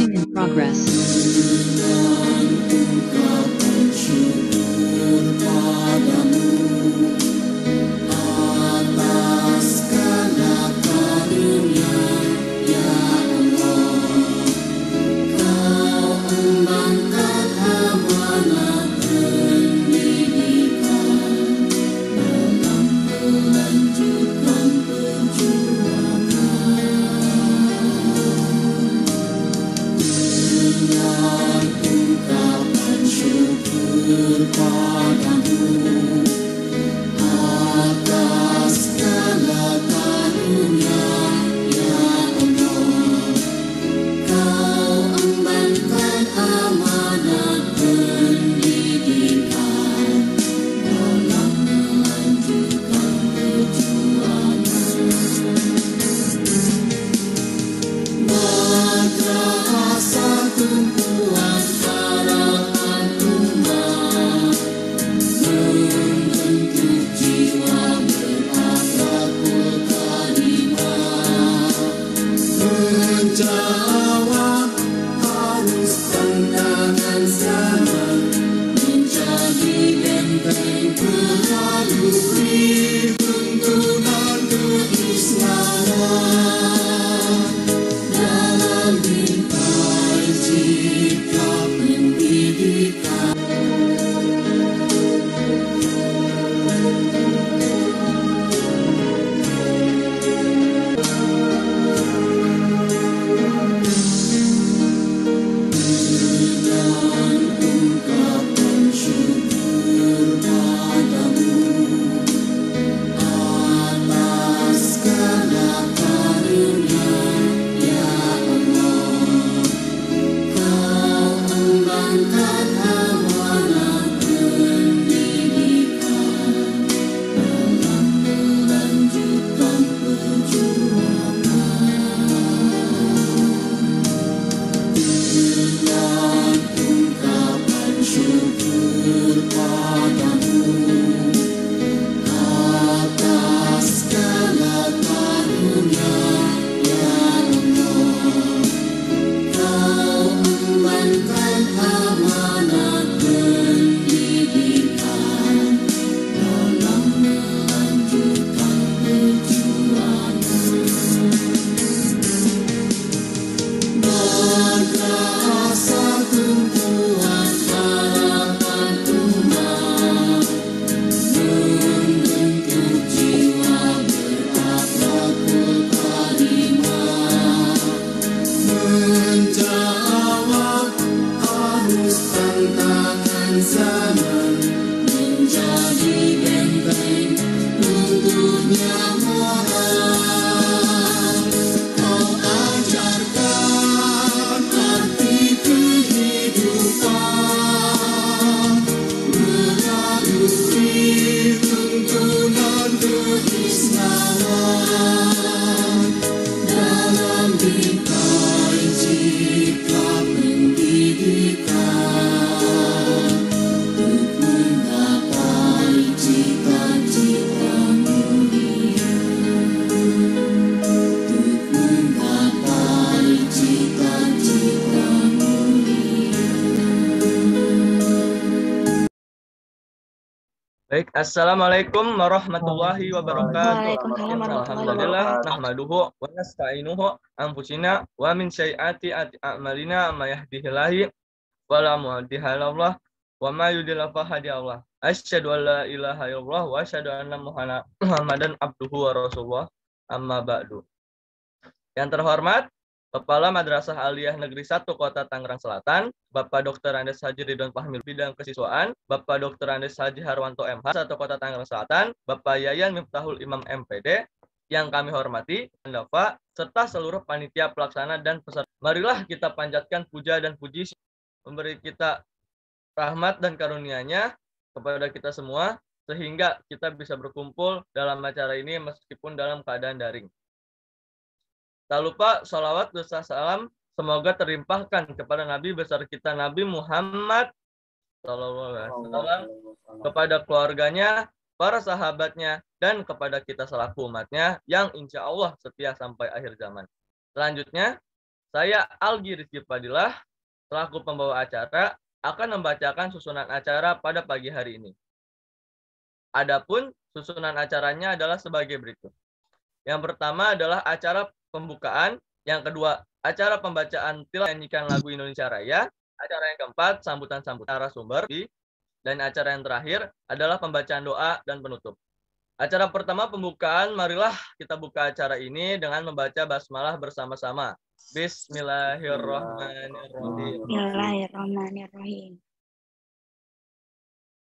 Recording in progress. Baik, assalamualaikum warahmatullahi wabarakatuh. Waalaikumsalam warahmatullahi Alhamdulillah, wabarakatuh. nahmaduhu wa nasta'inuhu anfusina wa min syai'ati a'malina ma yahdihillahu wa la mudhillalah wa ma yudhlil fa hadiyallah. Asyhadu an la ilaha illallah wa asyhadu anna Muhammadan abduhu wa rasulullah. Amma ba'du. Yang terhormat Kepala Madrasah Aliyah Negeri 1 Kota Tangerang Selatan, Bapak Dr. Andes Haji Ridwan Fahmi bidang kesiswaan, Bapak Dr. Andes Haji Harwanto MH 1 Kota Tangerang Selatan, Bapak Yayan Miftahul Imam MPD, yang kami hormati, Anda, serta seluruh panitia pelaksana dan peserta. Marilah kita panjatkan puja dan puji memberi kita rahmat dan karunia-Nya kepada kita semua, sehingga kita bisa berkumpul dalam acara ini meskipun dalam keadaan daring. Tak lupa sholawat dosa salam semoga terlimpahkan kepada Nabi besar kita Nabi Muhammad SAW, kepada keluarganya, para sahabatnya, dan kepada kita selaku umatnya yang insya Allah setia sampai akhir zaman. Selanjutnya, Saya Algi Rizky Fadilah, selaku pembawa acara, akan membacakan susunan acara pada pagi hari ini. Adapun susunan acaranya adalah sebagai berikut. Yang pertama adalah acara pembukaan, yang kedua acara pembacaan tilawah nyanyikan lagu Indonesia Raya, acara yang keempat sambutan-sambutan narasumber, dan acara yang terakhir adalah pembacaan doa dan penutup. Acara pertama pembukaan, marilah kita buka acara ini dengan membaca basmalah bersama-sama. Bismillahirrahmanirrahim. Bismillahirrahmanirrahim.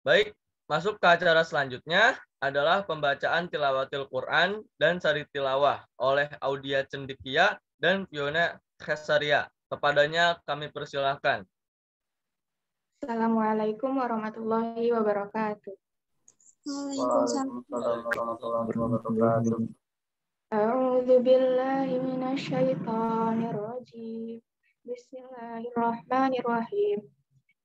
Baik, masuk ke acara selanjutnya adalah pembacaan tilawatil Quran dan sari tilawah oleh Audia Cendikia dan Fiona Khesaria. Kepadanya kami persilahkan. Assalamualaikum warahmatullahi wabarakatuh. Waalaikumsalam warahmatullahi wabarakatuh. A'udzu billahi minasyaitonir rajim. Bismillahirrahmanirrahim.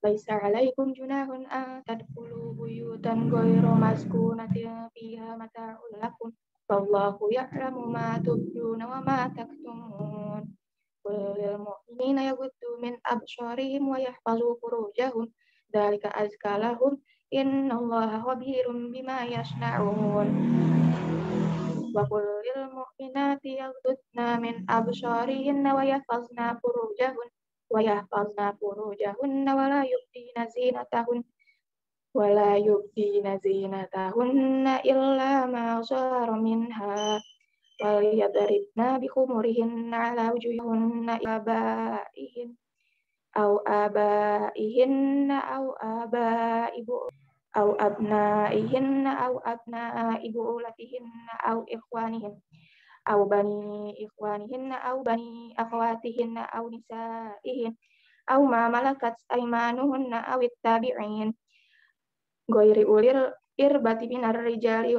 Laisa 'alaikum junahun an tadkhulu buyutan ghairu maskunatin fiha mata'un lakum. Wallahu ya'lamu ma tubduna wa ma taktumun. Qul lil mu'minina yaghuddu min absharihim wa yahfazu furujahum. Dzalika azka lahum. Innallaha khabirum bima yasna'un. Wa qul lil mu'minati yaghuddna min absarihinna wa yahfazna furujahunna wa la yubdina zinatahunna illa ma zahara minha wal yadribna bi khumurihinna ala wujuhihinna abaihinna aw abnaihinna aw abnai bu'ulatihinna aw ikhwanihin aw bani ikhwanihinna aw bani akhwatihinna aw nisaihin aw ma malakat aymanuhunna aw ittabi'in ghairi ulil irbati minar rijali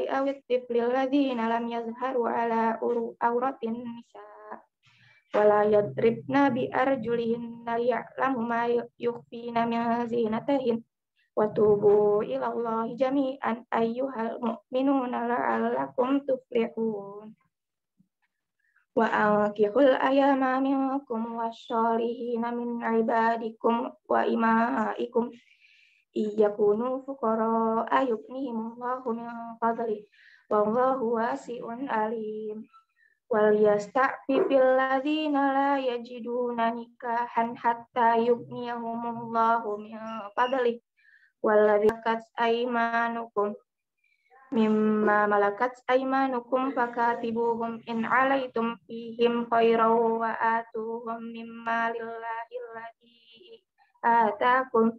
aw tiflil ladzina lam yazharu ala auratin nisa wala yadribna bi arjulihinna liya'lamu ma yukhfina min zinatihin wa tubu ila Allahi jami'an ayyuhal mu'minuna la'allakum tuflihun wa ankihul ayama minkum wasyalihina min ibadikum wa imaikum iyakunu fuqara ayughnihimullahu min fadlih wallahu wasi'un alim wal yasta'fifil ladzina la yajiduna nikahan hatta yughniyahumullahu min fadlih walladzina malakat aymanukum fakatibuhum in alaitum fihim khairan wa atuhum mimma lillahi alladzi atakum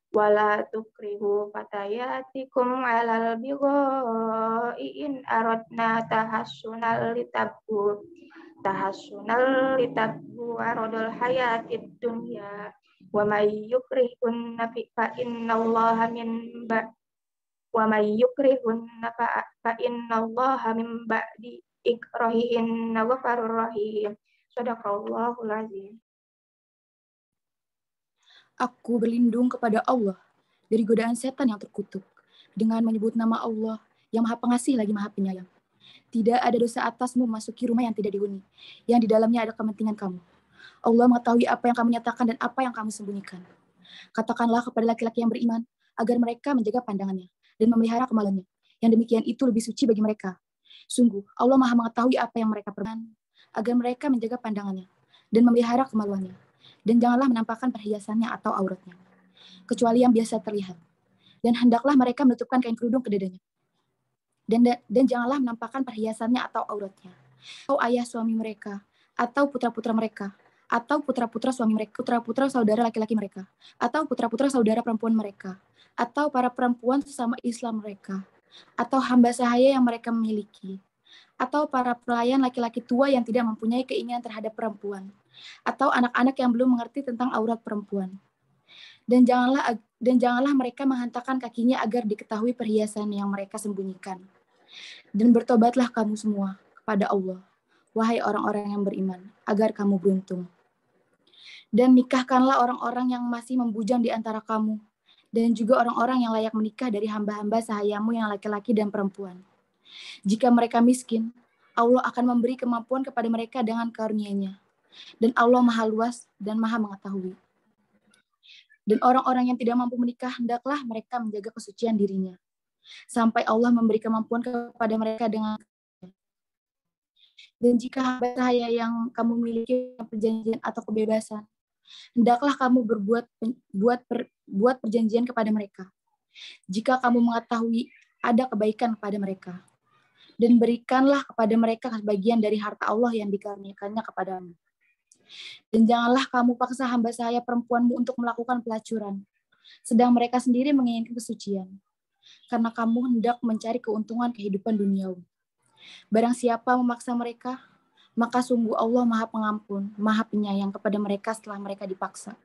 wala tukrihu fatayatikum alal bigha'i in aradna tahassunal litabbu aradul hayatid dunya wa may yukrihunna fa innallaha min ba'di ikrahihinna ghafurur rahim. Shadaqallahul azim. Aku berlindung kepada Allah dari godaan setan yang terkutuk dengan menyebut nama Allah yang Maha Pengasih lagi Maha Penyayang. Tidak ada dosa atasmu memasuki rumah yang tidak dihuni, yang di dalamnya ada kepentingan kamu. Allah mengetahui apa yang kamu nyatakan dan apa yang kamu sembunyikan. Katakanlah kepada laki-laki yang beriman agar mereka menjaga pandangannya dan memelihara kemaluannya. Yang demikian itu lebih suci bagi mereka. Sungguh, Allah Maha mengetahui apa yang mereka perbuat agar mereka menjaga pandangannya dan memelihara kemaluannya. Dan janganlah menampakkan perhiasannya atau auratnya, kecuali yang biasa terlihat. Dan hendaklah mereka menutupkan kain kerudung ke dadanya. Dan janganlah menampakkan perhiasannya atau auratnya. Atau ayah suami mereka, atau putra-putra mereka, atau putra-putra suami mereka, putra-putra saudara laki-laki mereka, atau putra-putra saudara perempuan mereka, atau para perempuan sesama Islam mereka, atau hamba sahaya yang mereka miliki, atau para pelayan laki-laki tua yang tidak mempunyai keinginan terhadap perempuan, atau anak-anak yang belum mengerti tentang aurat perempuan. Dan janganlah mereka menghantarkan kakinya agar diketahui perhiasan yang mereka sembunyikan. Dan bertobatlah kamu semua kepada Allah, wahai orang-orang yang beriman, agar kamu beruntung. Dan nikahkanlah orang-orang yang masih membujang di antara kamu, dan juga orang-orang yang layak menikah dari hamba-hamba sahayamu yang laki-laki dan perempuan. Jika mereka miskin, Allah akan memberi kemampuan kepada mereka dengan karunia-Nya. Dan Allah Maha Luas dan Maha Mengetahui. Dan orang-orang yang tidak mampu menikah, hendaklah mereka menjaga kesucian dirinya. Sampai Allah memberi kemampuan kepada mereka dengan. Dan jika hamba sahaya yang kamu miliki perjanjian atau kebebasan, hendaklah kamu buat perjanjian kepada mereka. Jika kamu mengetahui ada kebaikan pada mereka, dan berikanlah kepada mereka sebagian dari harta Allah yang dikaruniakannya kepadamu. Dan janganlah kamu paksa hamba sahaya perempuanmu untuk melakukan pelacuran, sedang mereka sendiri menginginkan kesucian, karena kamu hendak mencari keuntungan kehidupan duniawi. Barang siapa memaksa mereka, maka sungguh Allah Maha Pengampun, Maha Penyayang kepada mereka setelah mereka dipaksa.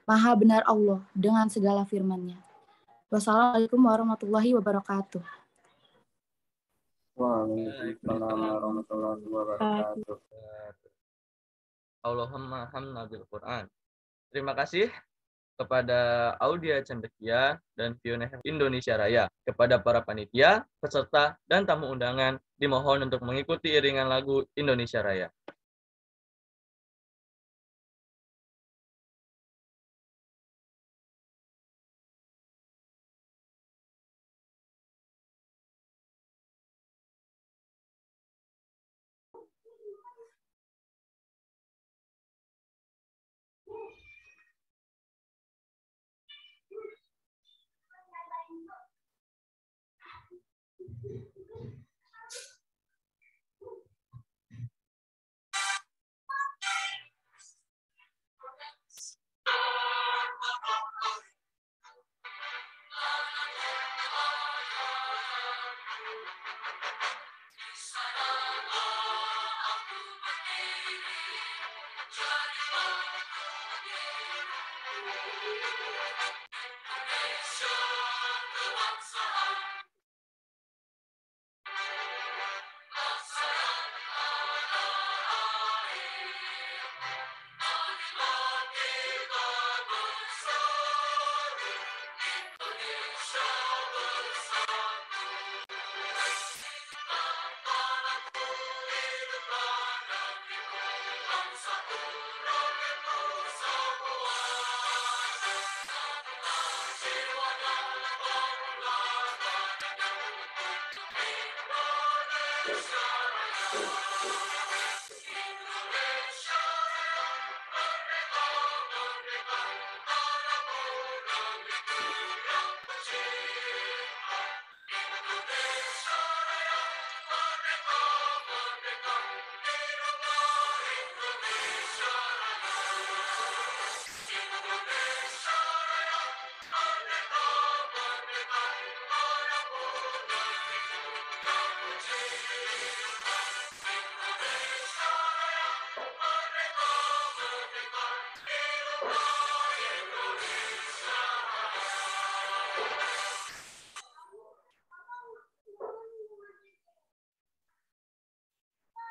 Maha benar Allah dengan segala firman-Nya. Wassalamualaikum warahmatullahi wabarakatuh. Waalaikumsalam warahmatullahi wabarakatuh. Allahumma hamna bil Quran. Terima kasih kepada Audia Cendekia dan Fiona Indonesia Raya, kepada para panitia, peserta, dan tamu undangan dimohon untuk mengikuti iringan lagu Indonesia Raya.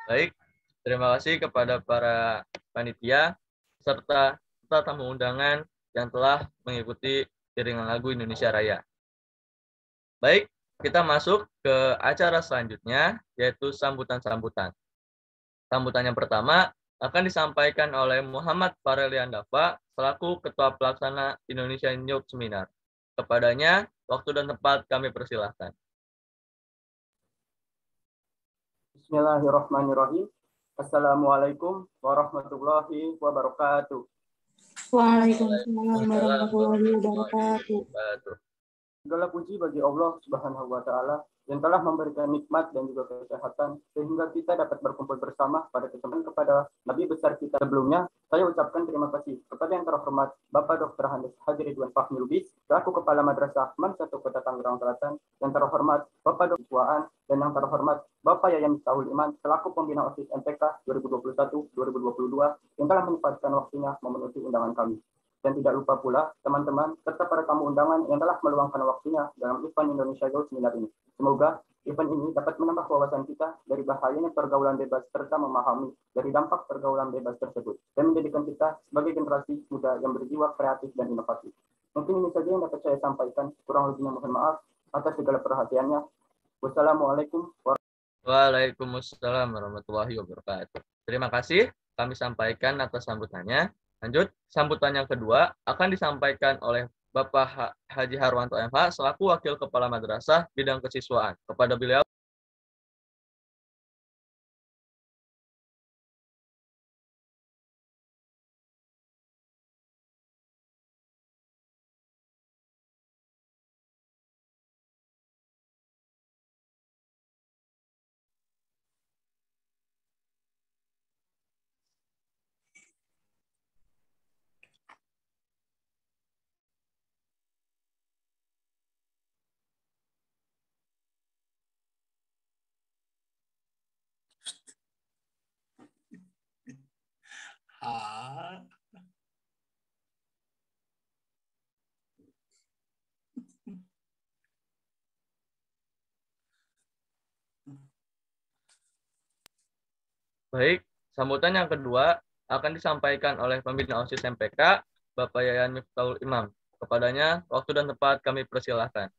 Baik, terima kasih kepada para panitia serta tamu undangan yang telah mengikuti iringan lagu Indonesia Raya. Baik, kita masuk ke acara selanjutnya, yaitu sambutan-sambutan. Sambutan yang pertama akan disampaikan oleh Muhammad Fareliandava selaku Ketua Pelaksana Indonesian Youth Seminar. Kepadanya, waktu dan tempat kami persilahkan. Bismillahirrahmanirrahim. Assalamualaikum warahmatullahi wabarakatuh. Waalaikumsalam warahmatullahi wabarakatuh. Segala puji bagi Allah Subhanahu wa Ta'ala yang telah memberikan nikmat dan juga kesehatan sehingga kita dapat berkumpul bersama pada kesempatan kepada Nabi besar kita sebelumnya. Saya ucapkan terima kasih kepada yang terhormat Bapak Dr. Handes Haji Ridwan Fahmi Lubis selaku Kepala Madrasah Man 1 Kota Tangerang Selatan, yang terhormat Bapak Dr. Puaan, dan yang terhormat Bapak Yayan Miftahul Iman selaku Pembina OSIS MTK 2021-2022 yang telah menyempatkan waktunya memenuhi undangan kami. Dan tidak lupa pula teman-teman serta para tamu undangan yang telah meluangkan waktunya dalam event Indonesia Youth Seminar ini. Semoga event ini dapat menambah wawasan kita dari bahayanya pergaulan bebas serta memahami dari dampak pergaulan bebas tersebut dan menjadikan kita sebagai generasi muda yang berjiwa kreatif dan inovatif. Mungkin ini saja yang dapat saya sampaikan. Kurang lebihnya mohon maaf atas segala perhatiannya. Wassalamualaikum warahmatullahi wabarakatuh. Waalaikumsalam warahmatullahi wabarakatuh. Terima kasih kami sampaikan atas sambutannya. Lanjut, sambutan yang kedua akan disampaikan oleh Bapak Haji Harwanto MH selaku Wakil Kepala Madrasah Bidang Kesiswaan. Kepada beliau. Baik, sambutan yang kedua akan disampaikan oleh pembina OSIS MPK, Bapak Yayan Miftahul Imam. Kepadanya, waktu dan tempat kami persilahkan.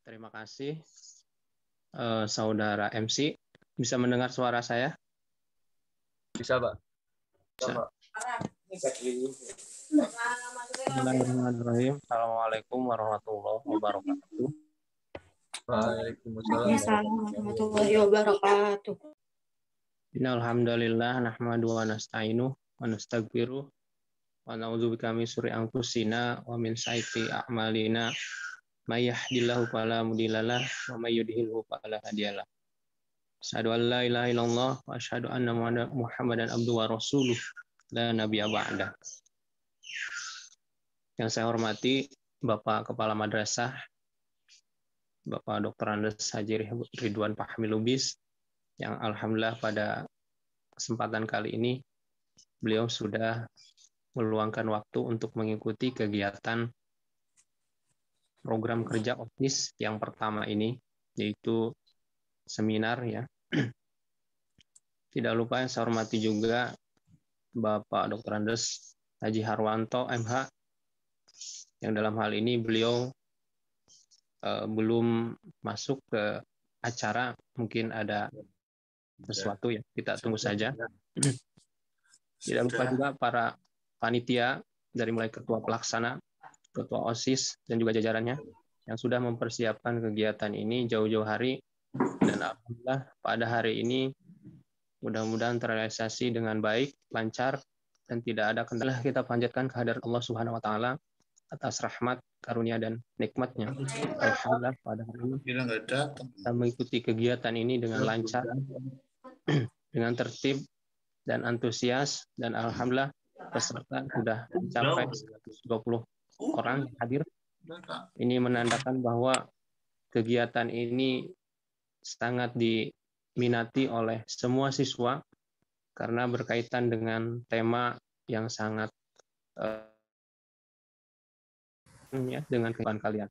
Terima kasih, Saudara MC. Bisa mendengar suara saya? Bisa, Pak. Bisa. Bismillahirrahmanirrahim. Assalamualaikum warahmatullahi wabarakatuh. Waalaikumsalam warahmatullahi wabarakatuh. Innalhamdalillah nahmadu wa nasta'inu wa nastaghfiruh wa na'udzubika min syururi anfusina wa min sayyiati a'malina may yahdihillahu fala mudhillalah wa may yudhlilhu fala hadiyalah. Asyhadu an la ilaha illallah wa asyhadu anna Muhammadan abduhu wa rasuluh la nabiyya ba'da. Yang saya hormati Bapak Kepala Madrasah Bapak Dr. Andes Haji Ridwan Fahmi Lubis, yang alhamdulillah pada kesempatan kali ini beliau sudah meluangkan waktu untuk mengikuti kegiatan program kerja OSIS yang pertama ini, yaitu seminar ya. Tidak lupa yang saya hormati juga Bapak Dr. Andes Haji Harwanto MH, yang dalam hal ini beliau belum masuk ke acara, mungkin ada sesuatu ya, kita tunggu saja. Tidak lupa juga para panitia dari mulai ketua pelaksana, ketua OSIS, dan juga jajarannya yang sudah mempersiapkan kegiatan ini jauh-jauh hari, dan alhamdulillah pada hari ini mudah-mudahan terrealisasi dengan baik, lancar, dan tidak ada kendala. Kita panjatkan kehadirat Allah Subhanahu wa Ta'ala atas rahmat, karunia, dan nikmatnya. Alhamdulillah pada hari ini kita mengikuti kegiatan ini dengan lancar, dengan tertib dan antusias, dan alhamdulillah peserta sudah mencapai 120 orang yang hadir. Ini menandakan bahwa kegiatan ini sangat diminati oleh semua siswa karena berkaitan dengan tema yang sangat ya, dengan kehidupan kalian.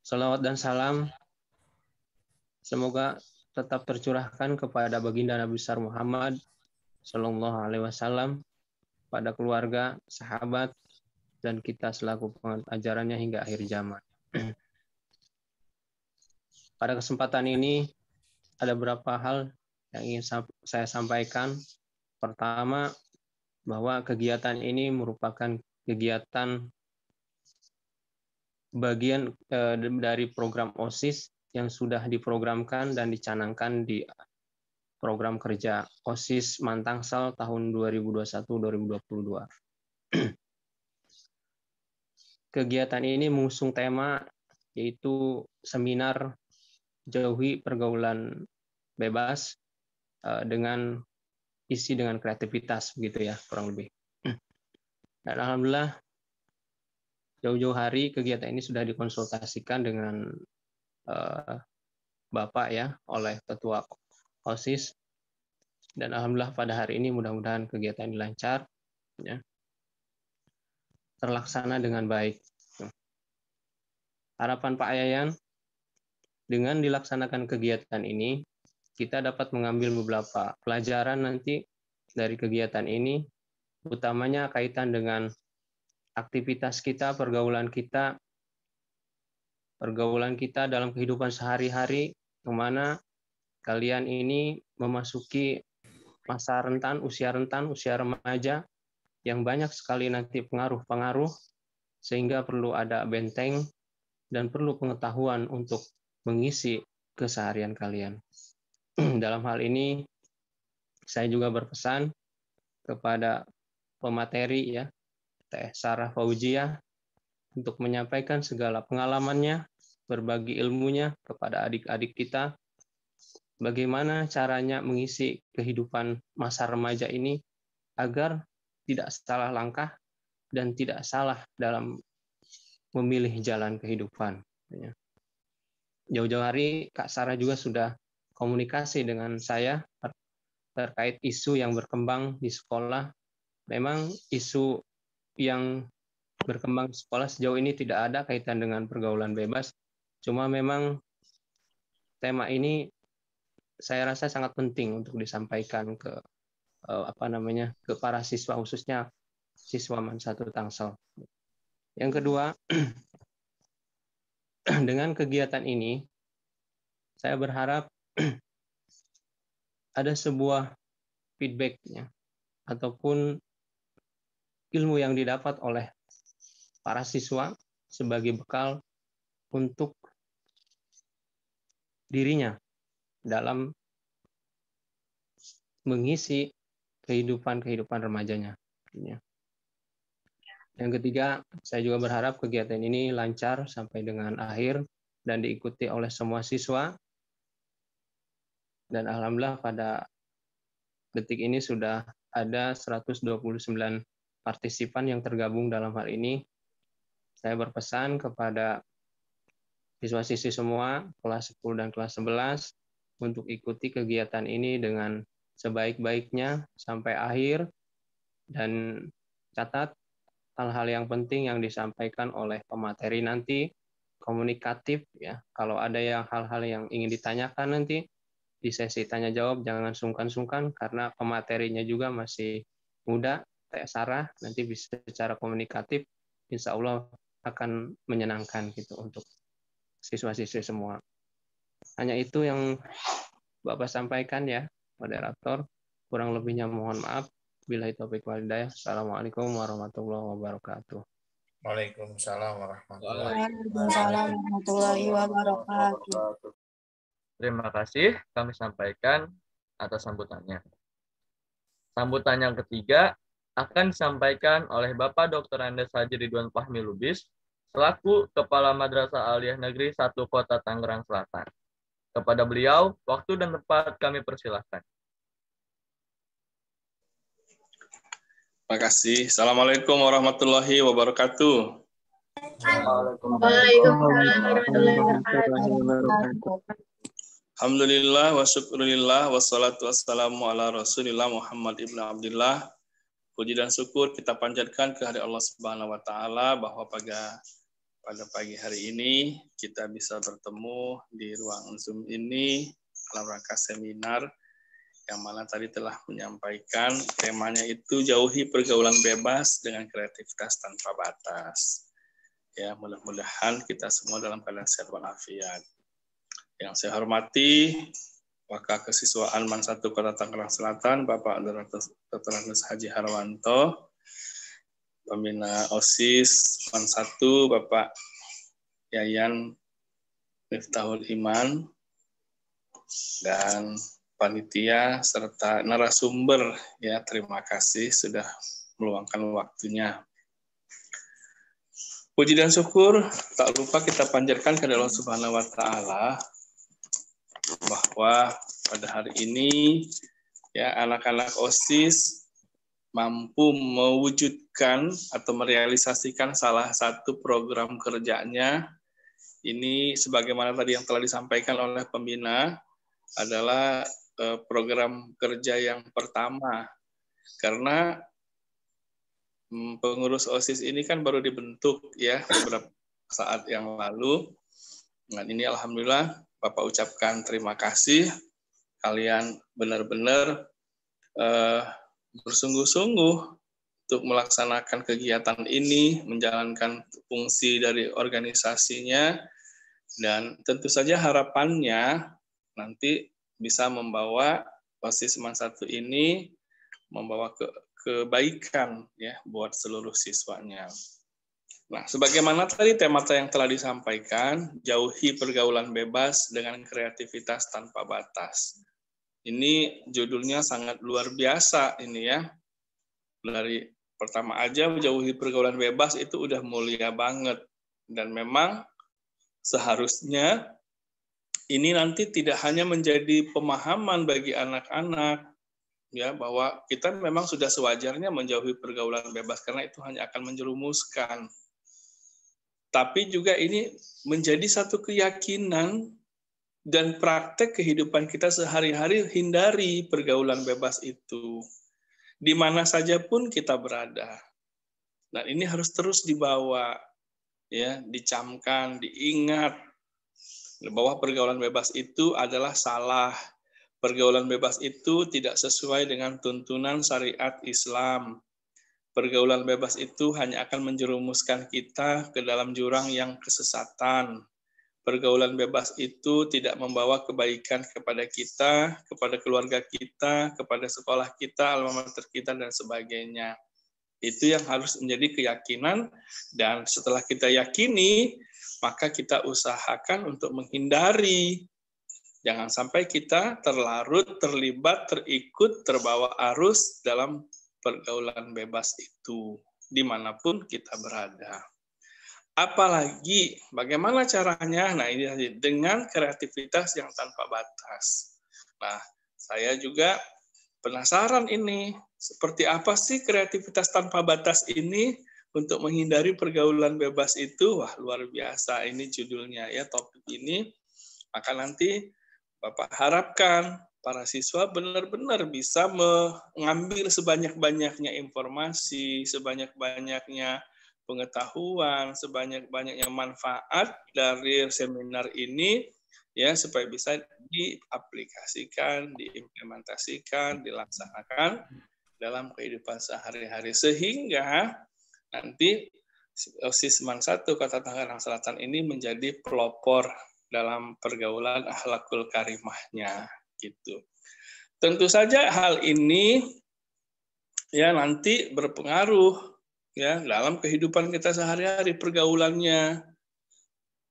Salawat dan salam semoga tetap tercurahkan kepada baginda Nabi besar Muhammad Sallallahu Alaihi Wasallam, pada keluarga, sahabat, dan kita selaku penganut ajarannya hingga akhir zaman. Pada kesempatan ini ada beberapa hal yang ingin saya sampaikan. Pertama, bahwa kegiatan ini merupakan kegiatan bagian dari program OSIS yang sudah diprogramkan dan dicanangkan di program kerja OSIS Mantangsel tahun 2021-2022. Kegiatan ini mengusung tema yaitu seminar jauhi pergaulan bebas dengan isi dengan kreativitas, begitu ya kurang lebih. Dan alhamdulillah jauh-jauh hari kegiatan ini sudah dikonsultasikan dengan Bapak ya oleh Ketua OSIS, dan alhamdulillah pada hari ini mudah-mudahan kegiatan ini lancar ya, terlaksana dengan baik. Harapan Pak Yayan, dengan dilaksanakan kegiatan ini kita dapat mengambil beberapa pelajaran nanti dari kegiatan ini, utamanya kaitan dengan aktivitas kita, pergaulan kita dalam kehidupan sehari-hari, kemana kalian ini memasuki masa rentan, usia remaja, yang banyak sekali nanti pengaruh-pengaruh, sehingga perlu ada benteng dan perlu pengetahuan untuk mengisi keseharian kalian. Dalam hal ini, saya juga berpesan kepada pemateri ya, Teh Sarah Fauziah, untuk menyampaikan segala pengalamannya, berbagi ilmunya kepada adik-adik kita, bagaimana caranya mengisi kehidupan masa remaja ini agar tidak salah langkah dan tidak salah dalam memilih jalan kehidupan. Jauh-jauh hari Kak Sarah juga sudah komunikasi dengan saya terkait isu yang berkembang di sekolah. Memang isu yang berkembang di sekolah sejauh ini tidak ada kaitan dengan pergaulan bebas. Cuma memang tema ini saya rasa sangat penting untuk disampaikan ke ke para siswa, khususnya siswa MAN 1 Tangsel. Yang kedua, dengan kegiatan ini saya berharap ada sebuah feedback-nya ataupun ilmu yang didapat oleh para siswa sebagai bekal untuk dirinya dalam mengisi kehidupan remajanya. Yang ketiga, saya juga berharap kegiatan ini lancar sampai dengan akhir dan diikuti oleh semua siswa. Dan alhamdulillah pada detik ini sudah ada 129 partisipan yang tergabung dalam hal ini. Saya berpesan kepada siswa-siswi semua, kelas 10 dan kelas 11, untuk ikuti kegiatan ini dengan sebaik-baiknya sampai akhir, dan catat hal-hal yang penting yang disampaikan oleh pemateri nanti, komunikatif ya. Kalau ada hal-hal yang ingin ditanyakan nanti di sesi tanya jawab, jangan sungkan-sungkan karena pematerinya juga masih muda, Teh Sarah, nanti bisa secara komunikatif, insya Allah akan menyenangkan gitu untuk siswa-siswi semua. Hanya itu yang Bapak sampaikan ya, moderator. Kurang lebihnya mohon maaf. Billahi taufiq wal hidayah. Assalamualaikum warahmatullahi wabarakatuh. Waalaikumsalam warahmatullahi Waalaikumsalam warahmatullahi wabarakatuh. Terima kasih kami sampaikan atas sambutannya. Sambutan yang ketiga akan disampaikan oleh Bapak Dr. Andes Haji Ridwan Fahmi Lubis selaku Kepala Madrasah Aliyah Negeri 1 Kota Tangerang Selatan. Kepada beliau, waktu dan tempat kami persilahkan. Terima kasih. Assalamualaikum warahmatullahi wabarakatuh. Waalaikumsalam warahmatullahi wabarakatuh. Alhamdulillah wa syukurillah wassalatu wassalamu ala Rasulillah Muhammad ibn Abdullah. Puji dan syukur kita panjatkan kehadirat Allah Subhanahu wa taala bahwa pada pagi hari ini kita bisa bertemu di ruang Zoom ini dalam rangka seminar yang mana tadi telah menyampaikan temanya itu jauhi pergaulan bebas dengan kreativitas tanpa batas. Ya, mudah-mudahan kita semua dalam keadaan sehat walafiat. Yang saya hormati Wakil Kesiswaan MAN 1 Kota Tangerang Selatan, Bapak Dr. Andes Haji Harwanto, Pembina OSIS MAN 1, Bapak Yayan Miftahul Iman, dan panitia serta narasumber, ya terima kasih sudah meluangkan waktunya. Puji dan syukur tak lupa kita panjatkan kepada Allah Subhanahu wa taala bahwa pada hari ini ya anak-anak OSIS mampu mewujudkan atau merealisasikan salah satu program kerjanya. Ini sebagaimana tadi yang telah disampaikan oleh pembina adalah program kerja yang pertama, karena pengurus OSIS ini kan baru dibentuk ya beberapa saat yang lalu. Dan ini alhamdulillah Bapak ucapkan terima kasih, kalian benar-benar bersungguh-sungguh untuk melaksanakan kegiatan ini, menjalankan fungsi dari organisasinya, dan tentu saja harapannya nanti bisa membawa OSIS SMAN 1 ini membawa kebaikan ya buat seluruh siswanya. Nah, sebagaimana tadi tema yang telah disampaikan, jauhi pergaulan bebas dengan kreativitas tanpa batas. Ini judulnya sangat luar biasa ini ya. Dari pertama aja jauhi pergaulan bebas itu udah mulia banget. Dan memang seharusnya ini nanti tidak hanya menjadi pemahaman bagi anak-anak ya bahwa kita memang sudah sewajarnya menjauhi pergaulan bebas karena itu hanya akan menjerumuskan. Tapi juga ini menjadi satu keyakinan dan praktek kehidupan kita sehari-hari, hindari pergaulan bebas itu. Di mana saja pun kita berada. Dan ini harus terus dibawa, ya, dicamkan, diingat bahwa pergaulan bebas itu adalah salah. Pergaulan bebas itu tidak sesuai dengan tuntunan syariat Islam. Pergaulan bebas itu hanya akan menjerumuskan kita ke dalam jurang yang kesesatan. Pergaulan bebas itu tidak membawa kebaikan kepada kita, kepada keluarga kita, kepada sekolah kita, alma mater kita, dan sebagainya. Itu yang harus menjadi keyakinan, dan setelah kita yakini, maka kita usahakan untuk menghindari. Jangan sampai kita terlarut, terlibat, terikut, terbawa arus dalam pergaulan bebas itu, dimanapun kita berada. Apalagi bagaimana caranya? Nah, ini dengan kreativitas yang tanpa batas. Nah, saya juga penasaran ini, seperti apa sih kreativitas tanpa batas ini untuk menghindari pergaulan bebas itu? Wah, luar biasa ini judulnya ya, topik ini. Maka nanti Bapak harapkan para siswa benar-benar bisa mengambil sebanyak-banyaknya informasi, sebanyak-banyaknya pengetahuan, sebanyak-banyaknya manfaat dari seminar ini ya supaya bisa diaplikasikan, diimplementasikan, dilaksanakan dalam kehidupan sehari-hari sehingga nanti OSIS SMAN 1 Kota Tangerang Selatan ini menjadi pelopor dalam pergaulan akhlakul karimahnya gitu. Tentu saja hal ini ya nanti berpengaruh ya dalam kehidupan kita sehari-hari pergaulannya.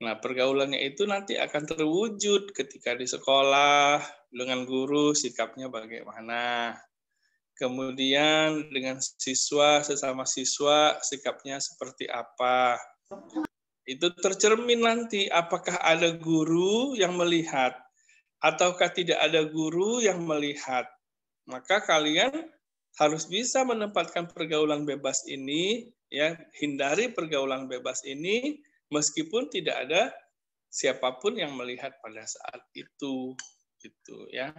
Nah, pergaulannya itu nanti akan terwujud ketika di sekolah dengan guru sikapnya bagaimana. Kemudian dengan siswa sesama siswa sikapnya seperti apa. Itu tercermin nanti apakah ada guru yang melihat ataukah tidak ada guru yang melihat. Maka kalian harus bisa menempatkan pergaulan bebas ini, ya, hindari pergaulan bebas ini meskipun tidak ada siapapun yang melihat pada saat itu, gitu ya.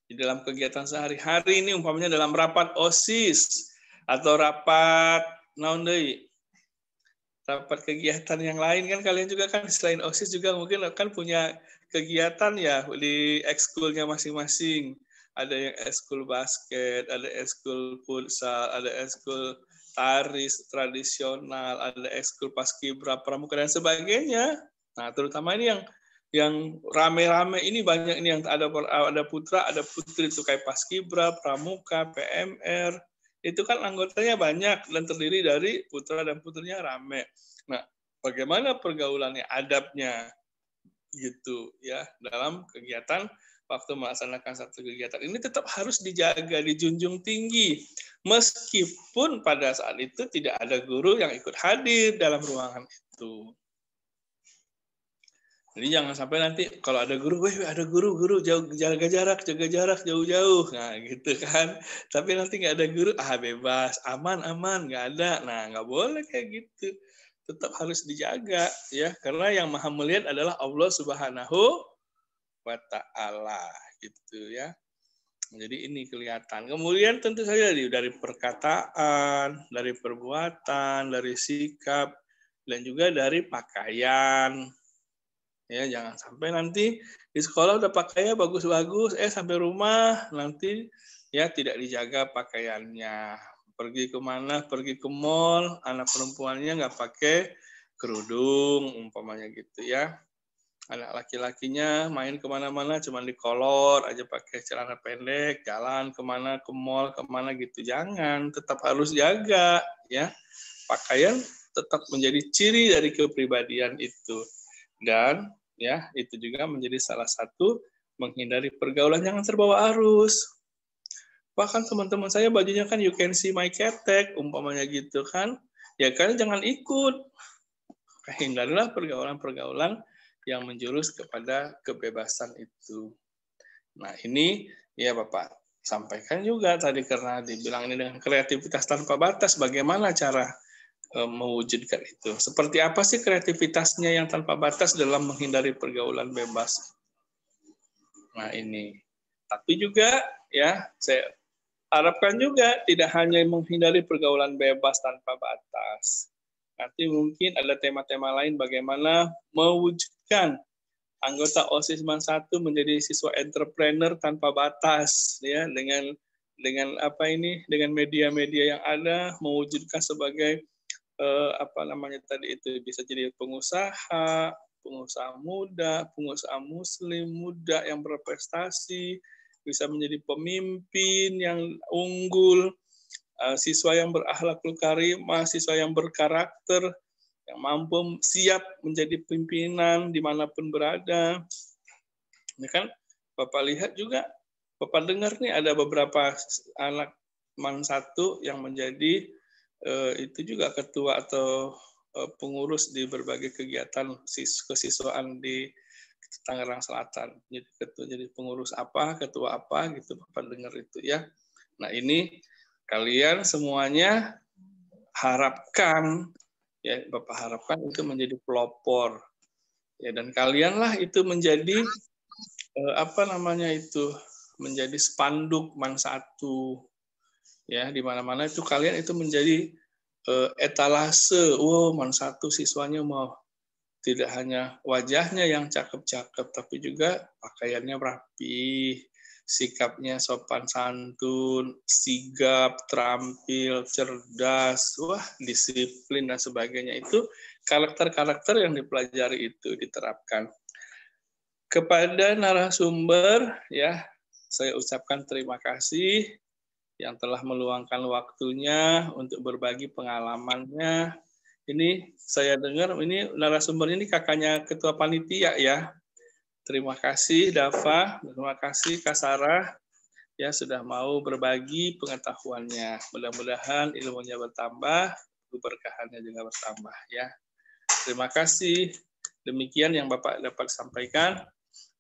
Di dalam kegiatan sehari-hari ini, umpamanya dalam rapat OSIS atau rapat rapat kegiatan yang lain kan kalian juga kan selain OSIS juga mungkin kan punya kegiatan ya di ekskulnya masing-masing. Ada yang ekskul basket, ada ekskul futsal, ada ekskul tari tradisional, ada ekskul paskibra, pramuka dan sebagainya. Nah, terutama ini yang rame-rame ini banyak ini yang ada putra, ada putri itu kayak paskibra, pramuka, PMR. Itu kan anggotanya banyak dan terdiri dari putra dan putrinya rame. Nah, bagaimana pergaulannya, adabnya gitu ya dalam kegiatan waktu melaksanakan satu kegiatan ini tetap harus dijaga, dijunjung tinggi. Meskipun pada saat itu tidak ada guru yang ikut hadir dalam ruangan itu. Jadi jangan sampai nanti kalau ada guru, ada guru jaga jarak jauh-jauh, nah gitu kan. Tapi nanti nggak ada guru, bebas, aman, nggak ada. Nah nggak boleh kayak gitu. Tetap harus dijaga ya, karena yang maha melihat adalah Allah Subhanahu wa Ta'ala gitu ya. Jadi ini kelihatan. Kemudian tentu saja dari perkataan, dari perbuatan, dari sikap, dan juga dari pakaian. Ya, jangan sampai nanti di sekolah udah pakainya bagus-bagus, sampai rumah nanti ya tidak dijaga pakaiannya. Pergi kemana? Pergi ke mall, anak perempuannya nggak pakai kerudung, umpamanya gitu ya. Anak laki-lakinya main kemana-mana cuma di kolor aja pakai celana pendek, jalan kemana, ke mall, kemana gitu. Jangan, tetap harus jaga ya. Pakaian tetap menjadi ciri dari kepribadian itu. Dan ya itu juga menjadi salah satu menghindari pergaulan, jangan terbawa arus. Bahkan teman-teman saya bajunya kan you can see my ketek, umpamanya gitu kan. Ya kan jangan ikut. Hindarilah pergaulan-pergaulan yang menjurus kepada kebebasan itu. Nah ini ya Bapak sampaikan juga tadi karena dibilang ini dengan kreativitas tanpa batas, bagaimana cara mewujudkan itu? Seperti apa sih kreativitasnya yang tanpa batas dalam menghindari pergaulan bebas? Nah ini, tapi juga ya saya harapkan juga tidak hanya menghindari pergaulan bebas tanpa batas. Nanti mungkin ada tema-tema lain bagaimana mewujudkan anggota OSIS MAN 1 menjadi siswa entrepreneur tanpa batas ya dengan apa ini dengan media-media yang ada mewujudkan sebagai apa namanya tadi itu bisa jadi pengusaha muda, pengusaha muslim muda yang berprestasi, bisa menjadi pemimpin yang unggul, siswa yang berakhlakul karimah, siswa yang berkarakter, yang mampu siap menjadi pimpinan dimanapun berada. Ini kan Bapak lihat juga, Bapak dengar nih ada beberapa anak MAN 1 yang menjadi itu juga ketua atau pengurus di berbagai kegiatan kesiswaan di Tangerang Selatan. Jadi ketua, jadi pengurus apa, ketua apa gitu Bapak dengar itu ya. Nah ini kalian semuanya harapkan ya Bapak harapkan itu menjadi pelopor ya, dan kalianlah itu menjadi apa namanya itu menjadi spanduk MAN 1 ya, di mana-mana itu kalian itu menjadi etalase. MAN 1 siswanya mau tidak hanya wajahnya yang cakep-cakep tapi juga pakaiannya rapi, sikapnya sopan santun, sigap, terampil, cerdas, disiplin dan sebagainya. Itu karakter-karakter yang dipelajari itu diterapkan. Kepada narasumber ya, saya ucapkan terima kasih yang telah meluangkan waktunya untuk berbagi pengalamannya. Ini saya dengar ini narasumber ini kakaknya ketua panitia ya. Terima kasih Dava, terima kasih Kak Sarah ya sudah mau berbagi pengetahuannya. Mudah-mudahan ilmunya bertambah, keberkahannya juga bertambah ya. Terima kasih. Demikian yang Bapak dapat sampaikan.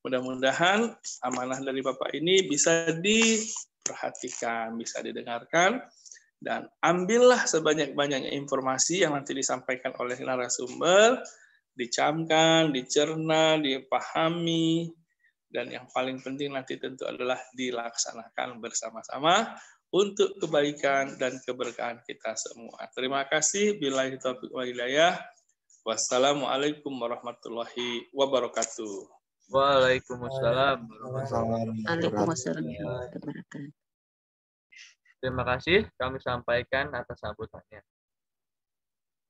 Mudah-mudahan amanah dari Bapak ini bisa diperhatikan, bisa didengarkan, dan ambillah sebanyak-banyaknya informasi yang nanti disampaikan oleh narasumber, dicamkan, dicerna, dipahami, dan yang paling penting nanti tentu adalah dilaksanakan bersama-sama untuk kebaikan dan keberkahan kita semua. Terima kasih. Billahi taufiq wal hidayah. Wassalamualaikum warahmatullahi wabarakatuh. Waalaikumsalam. Waalaikumsalam warahmatullahi wabarakatuh. Terima kasih kami sampaikan atas sambutannya.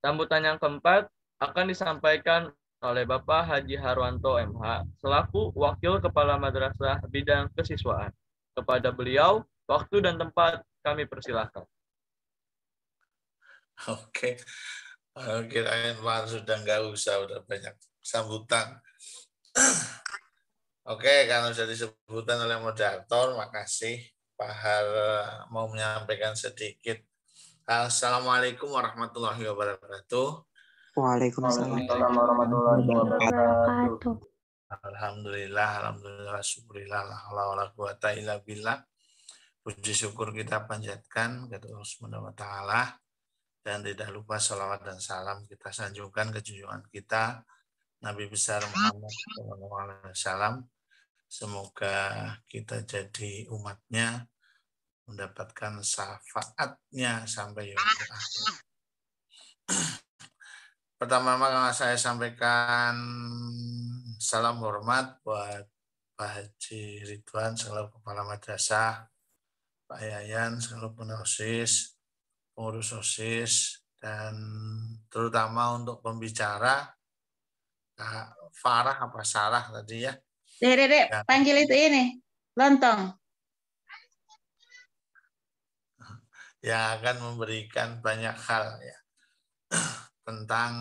Sambutan yang keempat akan disampaikan oleh Bapak Haji Harwanto MH selaku Wakil Kepala Madrasah Bidang Kesiswaan. Kepada beliau, waktu dan tempat kami persilahkan. Oke, kirain Pak sudah nggak usah, udah banyak sambutan. Oke, karena sudah disebutkan oleh moderator, makasih Pak Har mau menyampaikan sedikit. Assalamualaikum warahmatullahi wabarakatuh. Waalaikumsalam warahmatullahi wabarakatuh. Alhamdulillah, syukurillah, la haula wala quwata illa billah. Puji syukur kita panjatkan kepada Allah Subhanahu wa taala, dan tidak lupa salawat dan salam kita sanjungkan ke junjungan kita Nabi besar Muhammad SAW. Semoga kita jadi umatnya, mendapatkan syafaatnya sampai yaumil akhir. Pertama-tama saya sampaikan salam hormat buat Pak Haji Ridwan selaku Kepala Madrasah, Pak Yayan selaku OSIS, pengurus OSIS, dan terutama untuk pembicara Farah apa Sarah tadi ya. Dek, panggil itu ini, lontong. Yang akan memberikan banyak hal ya tentang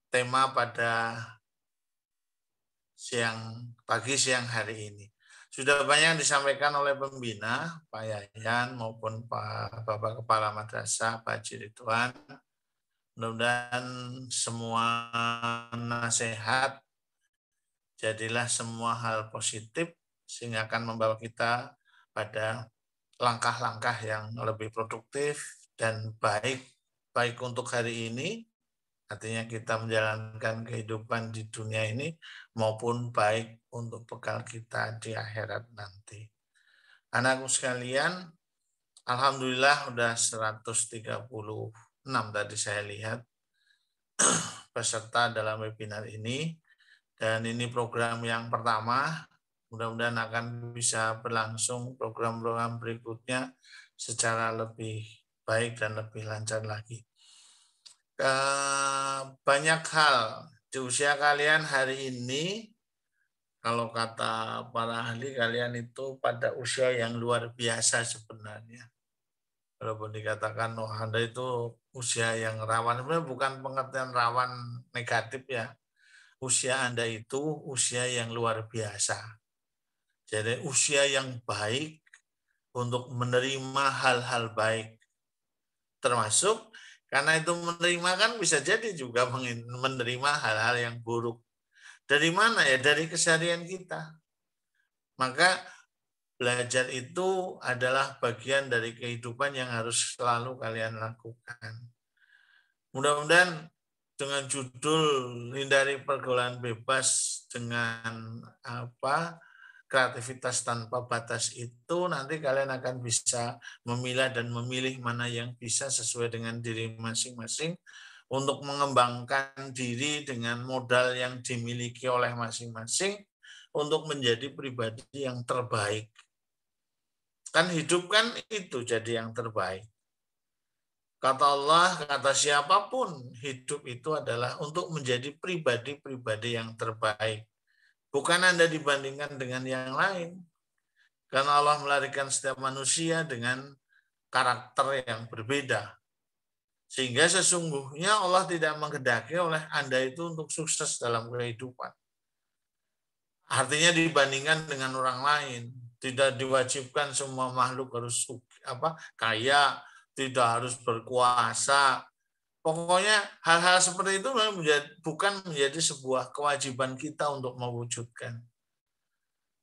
tema pada pagi siang hari ini. Sudah banyak disampaikan oleh pembina, Pak Yayan maupun Pak Bapak Kepala Madrasah, Pak Haji Ridwan. Mudah-mudahan semua nasihat jadilah semua hal positif sehingga akan membawa kita pada langkah-langkah yang lebih produktif dan baik untuk hari ini, artinya kita menjalankan kehidupan di dunia ini, maupun baik untuk bekal kita di akhirat nanti. Anakku sekalian, alhamdulillah udah 136 tadi saya lihat peserta dalam webinar ini, dan ini program yang pertama. Mudah-mudahan akan bisa berlangsung program-program berikutnya secara lebih baik dan lebih lancar lagi. Banyak hal di usia kalian hari ini, kalau kata para ahli, kalian itu pada usia yang luar biasa sebenarnya. Walaupun dikatakan Anda itu usia yang rawan, sebenarnya bukan pengertian rawan negatif ya. Usia Anda itu usia yang luar biasa. Jadi usia yang baik untuk menerima hal-hal baik. Termasuk karena itu menerima kan bisa jadi juga menerima hal-hal yang buruk. Dari mana ya? Dari keseharian kita. Maka belajar itu adalah bagian dari kehidupan yang harus selalu kalian lakukan. Mudah-mudahan dengan judul Hindari Pergaulan Bebas dengan kreativitas tanpa batas itu, nanti kalian akan bisa memilah dan memilih mana yang bisa sesuai dengan diri masing-masing untuk mengembangkan diri dengan modal yang dimiliki oleh masing-masing untuk menjadi pribadi yang terbaik. Kan hidup kan itu jadi yang terbaik. Kata Allah, kata siapapun, hidup itu adalah untuk menjadi pribadi-pribadi yang terbaik. Bukan Anda dibandingkan dengan yang lain. Karena Allah melahirkan setiap manusia dengan karakter yang berbeda. Sehingga sesungguhnya Allah tidak menghendaki oleh Anda itu untuk sukses dalam kehidupan. Artinya dibandingkan dengan orang lain. Tidak diwajibkan semua makhluk harus kaya, tidak harus berkuasa. Pokoknya hal-hal seperti itu bukan menjadi sebuah kewajiban kita untuk mewujudkan.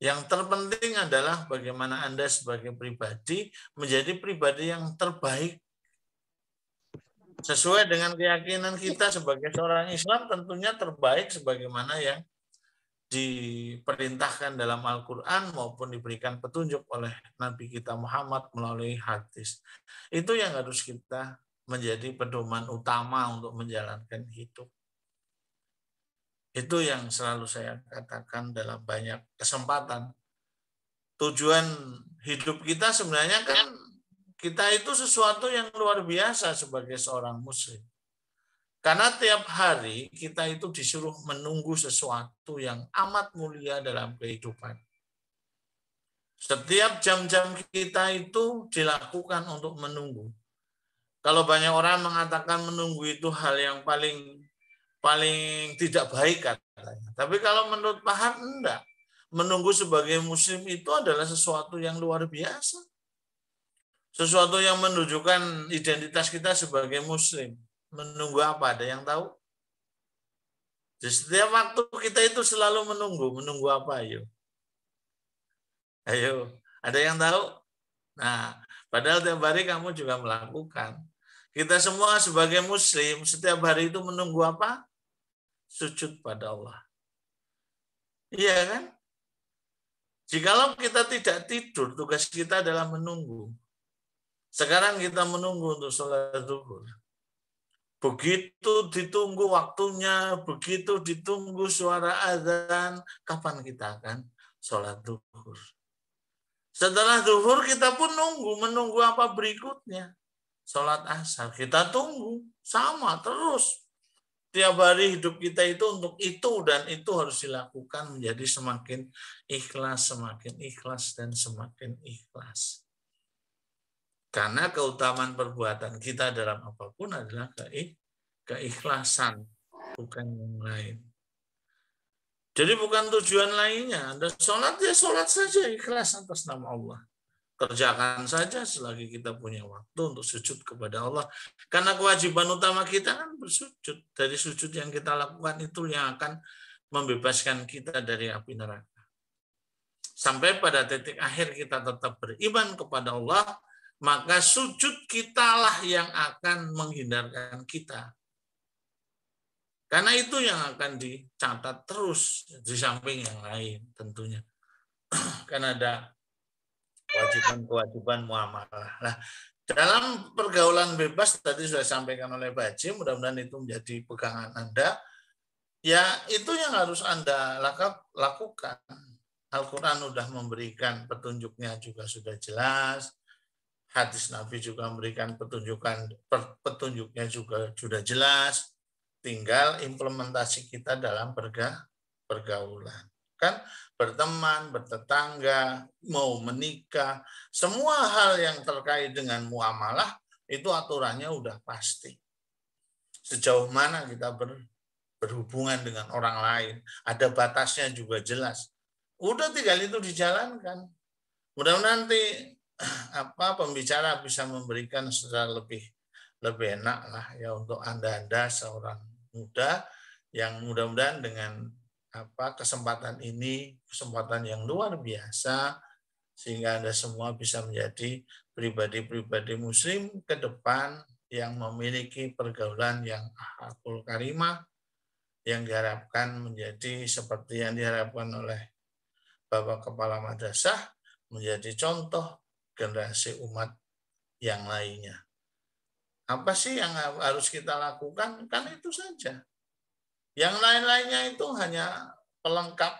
Yang terpenting adalah bagaimana Anda sebagai pribadi menjadi pribadi yang terbaik. Sesuai dengan keyakinan kita sebagai seorang Islam, tentunya terbaik sebagaimana yang diperintahkan dalam Al-Quran maupun diberikan petunjuk oleh Nabi kita Muhammad melalui hadis. Itu yang harus kita menjadi pedoman utama untuk menjalankan hidup. Itu yang selalu saya katakan dalam banyak kesempatan. Tujuan hidup kita sebenarnya kan kita itu sesuatu yang luar biasa sebagai seorang muslim. Karena tiap hari kita itu disuruh menunggu sesuatu yang amat mulia dalam kehidupan. Setiap jam-jam kita itu dilakukan untuk menunggu. Kalau banyak orang mengatakan menunggu itu hal yang paling tidak baik katanya. Tapi kalau menurut Pak Har, enggak. Menunggu sebagai muslim itu adalah sesuatu yang luar biasa. Sesuatu yang menunjukkan identitas kita sebagai muslim. Menunggu apa? Ada yang tahu? Di setiap waktu kita itu selalu menunggu. Menunggu apa? Ayo. Ada yang tahu? Nah, padahal tiap hari kamu juga melakukan. Kita semua sebagai muslim setiap hari itu menunggu apa? Sujud pada Allah. Iya kan? Jikalau kita tidak tidur, tugas kita adalah menunggu. Sekarang kita menunggu untuk sholat zuhur. Begitu ditunggu waktunya, begitu ditunggu suara azan, kapan kita akan sholat zuhur? Setelah zuhur kita pun menunggu apa berikutnya? Sholat asar, kita tunggu, sama terus. Tiap hari hidup kita itu untuk itu, dan itu harus dilakukan menjadi semakin ikhlas, dan semakin ikhlas. Karena keutamaan perbuatan kita dalam apapun adalah keikhlasan, bukan yang lain. Jadi bukan tujuan lainnya. Anda sholat, ya sholat saja ikhlas atas nama Allah. Kerjakan saja selagi kita punya waktu untuk sujud kepada Allah. Karena kewajiban utama kita kan bersujud. Dari sujud yang kita lakukan itu yang akan membebaskan kita dari api neraka. Sampai pada titik akhir kita tetap beriman kepada Allah, maka sujud kitalah yang akan menghindarkan kita. Karena itu yang akan dicatat terus di samping yang lain tentunya. Karena ada kewajiban muamalah. Nah, dalam pergaulan bebas tadi sudah disampaikan oleh Pak Haji, mudah-mudahan itu menjadi pegangan Anda. Ya, itu yang harus Anda lakukan. Al-Quran sudah memberikan petunjuknya juga sudah jelas. Hadis Nabi juga memberikan petunjuknya juga sudah jelas. Tinggal implementasi kita dalam pergaulan. Kan berteman, bertetangga, mau menikah, semua hal yang terkait dengan muamalah itu aturannya udah pasti. Sejauh mana kita berhubungan dengan orang lain, ada batasnya juga jelas. Udah tinggal itu dijalankan. Mudah-mudahan nanti pembicara bisa memberikan secara lebih enak lah ya untuk Anda seorang muda yang mudah-mudahan dengan kesempatan ini, kesempatan yang luar biasa, sehingga Anda semua bisa menjadi pribadi-pribadi muslim ke depan yang memiliki pergaulan yang akhlakul karimah, yang diharapkan menjadi seperti yang diharapkan oleh Bapak Kepala Madrasah, menjadi contoh generasi umat yang lainnya. Apa sih yang harus kita lakukan? Kan itu saja. Yang lain-lainnya itu hanya pelengkap,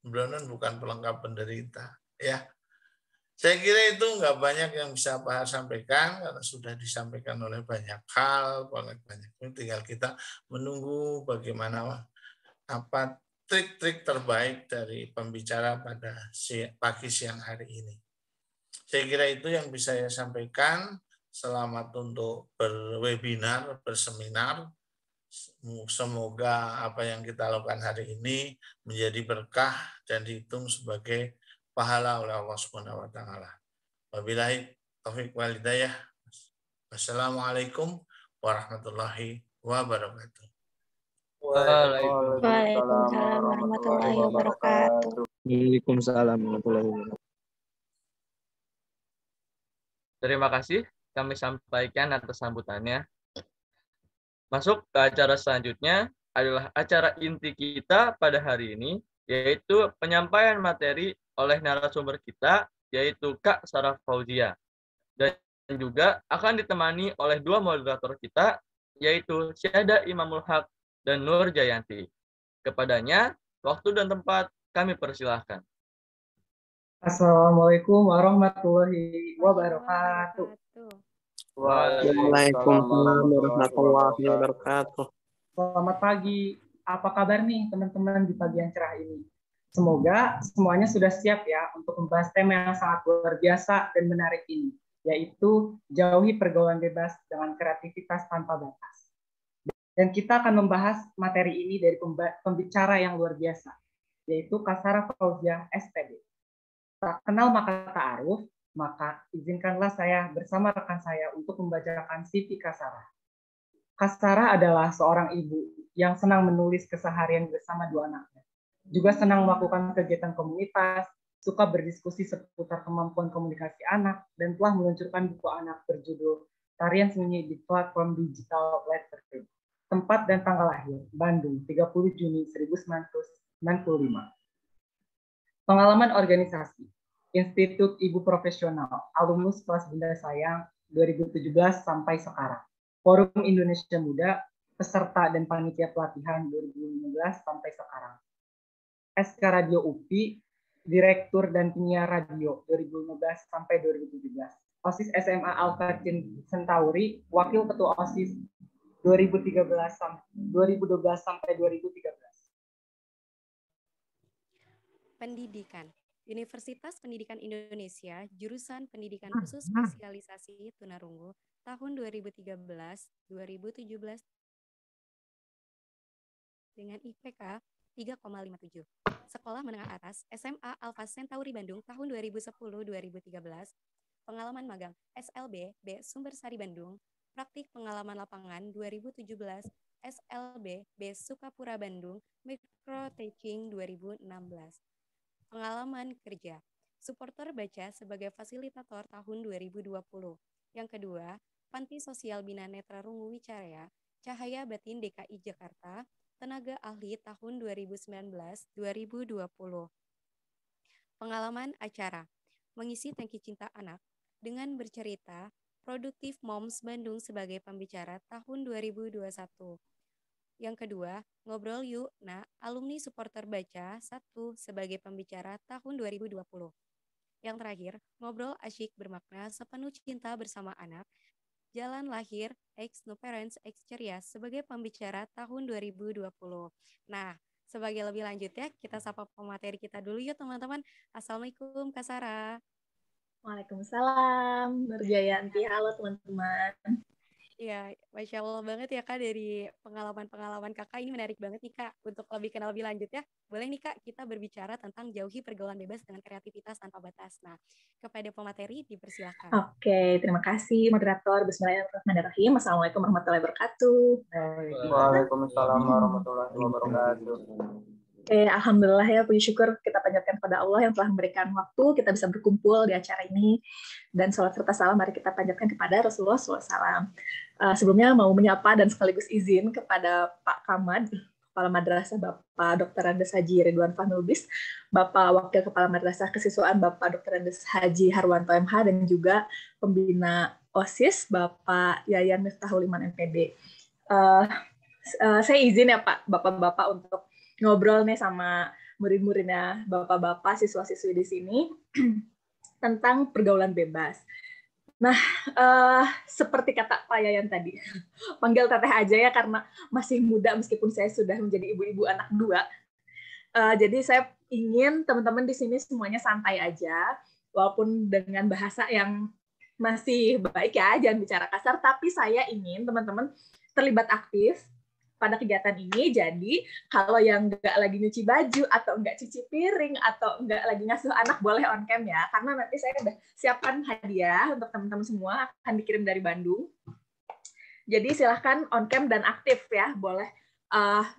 benar-benar bukan pelengkap penderita. Ya, saya kira itu nggak banyak yang bisa Pak sampaikan karena sudah disampaikan oleh banyak hal, tinggal kita menunggu bagaimana trik-trik terbaik dari pembicara pada pagi siang hari ini. Saya kira itu yang bisa saya sampaikan. Selamat untuk berwebinar, berseminar. Semoga apa yang kita lakukan hari ini menjadi berkah dan dihitung sebagai pahala oleh Allah Subhanahu wa taala. Wabillahi taufik wal hidayah. Wassalamualaikum warahmatullahi wabarakatuh. Waalaikumsalam warahmatullahi wabarakatuh. Waalaikumsalam warahmatullahi wabarakatuh. Terima kasih kami sampaikan atas sambutannya. Masuk ke acara selanjutnya adalah acara inti kita pada hari ini, yaitu penyampaian materi oleh narasumber kita, yaitu Kak Sarah Fauzia. Dan juga akan ditemani oleh dua moderator kita, yaitu Syahda Imamul Haq dan Nur Jayanti. Kepadanya, waktu dan tempat kami persilahkan. Assalamualaikum warahmatullahi wabarakatuh. Waalaikumsalam warahmatullahi wabarakatuh. Selamat pagi. Apa kabar nih teman-teman di pagi yang cerah ini? Semoga semuanya sudah siap ya untuk membahas tema yang sangat luar biasa dan menarik ini, yaitu jauhi pergaulan bebas dengan kreativitas tanpa batas. Dan kita akan membahas materi ini dari pembicara yang luar biasa, yaitu Kak Sarah Fauzia, SPD. Tak kenal maka ta'aruf, maka izinkanlah saya bersama rekan saya untuk membacakan CV Kak Sarah. Kak Sarah adalah seorang ibu yang senang menulis keseharian bersama dua anaknya. Juga senang melakukan kegiatan komunitas, suka berdiskusi seputar kemampuan komunikasi anak, dan telah meluncurkan buku anak berjudul Tarian Sunyi di platform digital Letterprint. Tempat dan tanggal lahir, Bandung, 30 Juni 1995. Pengalaman organisasi, Institut Ibu Profesional, alumnus kelas Bunda Sayang 2017 sampai sekarang. Forum Indonesia Muda, peserta dan panitia pelatihan 2015 sampai sekarang. SK Radio UPI, Direktur dan Penyiar Radio 2015 sampai 2017. OSIS SMA Albertin Centauri, Wakil Ketua OSIS 2012 sampai 2013. Pendidikan. Universitas Pendidikan Indonesia, jurusan Pendidikan Khusus Spesialisasi Tunarungu, tahun 2013-2017 dengan IPK 3,57. Sekolah Menengah Atas SMA Alfa Centauri Bandung tahun 2010-2013. Pengalaman magang SLB B Sumbersari Bandung. Praktik pengalaman lapangan 2017 SLB B Sukapura Bandung. Micro Teaching 2016. Pengalaman kerja supporter baca sebagai fasilitator tahun 2020. Yang kedua, Panti Sosial Bina Netra Rungu Wicaraya, Cahaya Batin DKI Jakarta, tenaga ahli tahun 2019-2020. Pengalaman acara, mengisi tangki cinta anak dengan bercerita, Produktif Moms Bandung sebagai pembicara tahun 2021. Yang kedua, Ngobrol Yuk, Nak, alumni supporter baca 1 sebagai pembicara tahun 2020. Yang terakhir, Ngobrol Asyik Bermakna Sepenuh Cinta Bersama Anak, Jalan Lahir, Ex No Parents, Ex Ceria sebagai pembicara tahun 2020. Nah, sebagai lebih lanjut ya, kita sapa pemateri kita dulu yuk teman-teman. Assalamualaikum Kak Sarah. Waalaikumsalam, Nurjayanti. Halo teman-teman. Iya, Masya Allah banget ya Kak, dari pengalaman-pengalaman Kakak ini menarik banget nih Kak. Untuk lebih kenal lebih lanjut ya, boleh nih Kak kita berbicara tentang jauhi pergaulan bebas dengan kreativitas tanpa batas. Nah, kepada pemateri dipersilakan. Oke, terima kasih moderator. Bismillahirrahmanirrahim. Assalamualaikum warahmatullahi wabarakatuh. Waalaikumsalam warahmatullahi wabarakatuh. Oke, alhamdulillah ya, puji syukur kita panjatkan kepada Allah yang telah memberikan waktu kita bisa berkumpul di acara ini, dan salat serta salam mari kita panjatkan kepada Rasulullah SAW. Sebelumnya mau menyapa dan sekaligus izin kepada Pak Kamad, Kepala Madrasah Bapak Dr. Andes Haji Ridwan Fahnulbis, Bapak Wakil Kepala Madrasah Kesiswaan Bapak Dr. Andes Haji Harwanto MH, dan juga Pembina OSIS Bapak Yayan Miftahul Iman MPD. Saya izin ya Pak, Bapak-Bapak untuk ngobrol nih sama murid-muridnya, bapak-bapak, siswa-siswi di sini tentang pergaulan bebas. Nah, seperti kata Pak Yayan tadi, panggil teteh aja ya karena masih muda meskipun saya sudah menjadi ibu-ibu anak 2. Jadi saya ingin teman-teman di sini semuanya santai aja, walaupun dengan bahasa yang masih baik ya, jangan bicara kasar, tapi saya ingin teman-teman terlibat aktif pada kegiatan ini. Jadi kalau yang nggak lagi nyuci baju atau nggak cuci piring atau nggak lagi ngasuh anak boleh on cam ya, karena nanti saya udah siapkan hadiah untuk teman-teman semua, akan dikirim dari Bandung. Jadi silahkan on cam dan aktif ya, boleh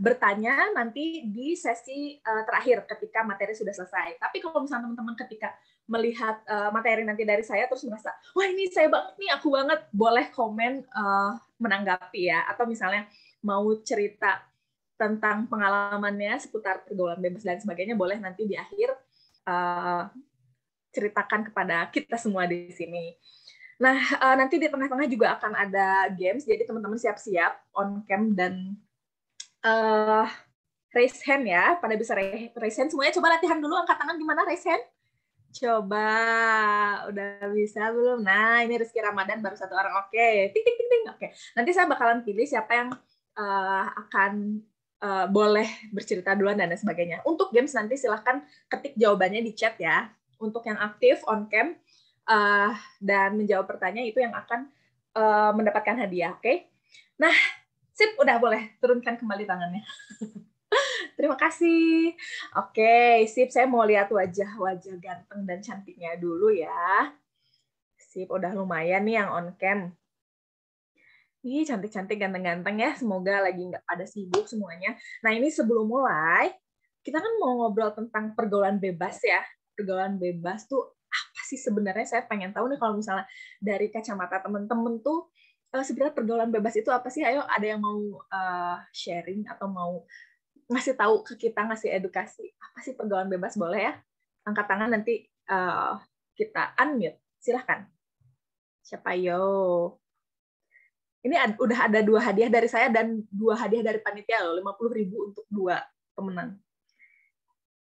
bertanya nanti di sesi terakhir ketika materi sudah selesai. Tapi kalau misalnya teman-teman ketika melihat materi nanti dari saya terus merasa wah ini saya banget nih, aku banget, boleh komen menanggapi ya, atau misalnya mau cerita tentang pengalamannya seputar pergaulan bebas dan sebagainya, boleh nanti di akhir ceritakan kepada kita semua di sini. Nah, nanti di tengah-tengah juga akan ada games, jadi teman-teman siap-siap on cam dan raise hand ya, pada bisa raise hand semuanya. Coba latihan dulu, angkat tangan gimana raise hand? Coba, udah bisa belum? Nah, ini Rizky Ramadan baru 1 orang. Oke, ting ting ting ting. Oke, nanti saya bakalan pilih siapa yang akan boleh bercerita duluan dan sebagainya. Untuk games nanti silahkan ketik jawabannya di chat ya. Untuk yang aktif on cam dan menjawab pertanyaan itu yang akan mendapatkan hadiah. Oke? Nah, sip, udah boleh turunkan kembali tangannya. Terima kasih. Oke, sip. Saya mau lihat wajah-wajah ganteng dan cantiknya dulu ya. Sip, udah lumayan nih yang on cam. Ih, cantik-cantik, ganteng-ganteng ya. Semoga lagi nggak pada sibuk semuanya. Nah, ini sebelum mulai, kita kan mau ngobrol tentang pergaulan bebas ya. Pergaulan bebas tuh apa sih sebenarnya? Saya pengen tahu nih kalau misalnya dari kacamata teman-teman tuh, sebenarnya pergaulan bebas itu apa sih? Ayo, ada yang mau sharing atau mau ngasih tahu ke kita, ngasih edukasi. Apa sih pergaulan bebas? Boleh ya? Angkat tangan nanti kita unmute. Silahkan. Siapa yo? Ini udah ada 2 hadiah dari saya dan 2 hadiah dari panitia loh, 50.000 untuk 2 pemenang.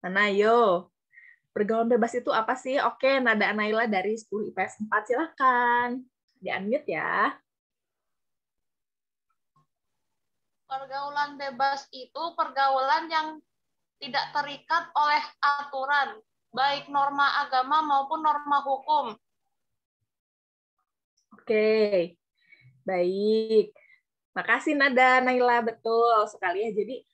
Nah, ayo. Pergaulan bebas itu apa sih? Oke, Nada Naila dari 10 IPS 4, silakan. Di-unmute ya. Pergaulan bebas itu pergaulan yang tidak terikat oleh aturan, baik norma agama maupun norma hukum. Oke, baik. Makasih Nada, Naila, betul sekali ya. Jadi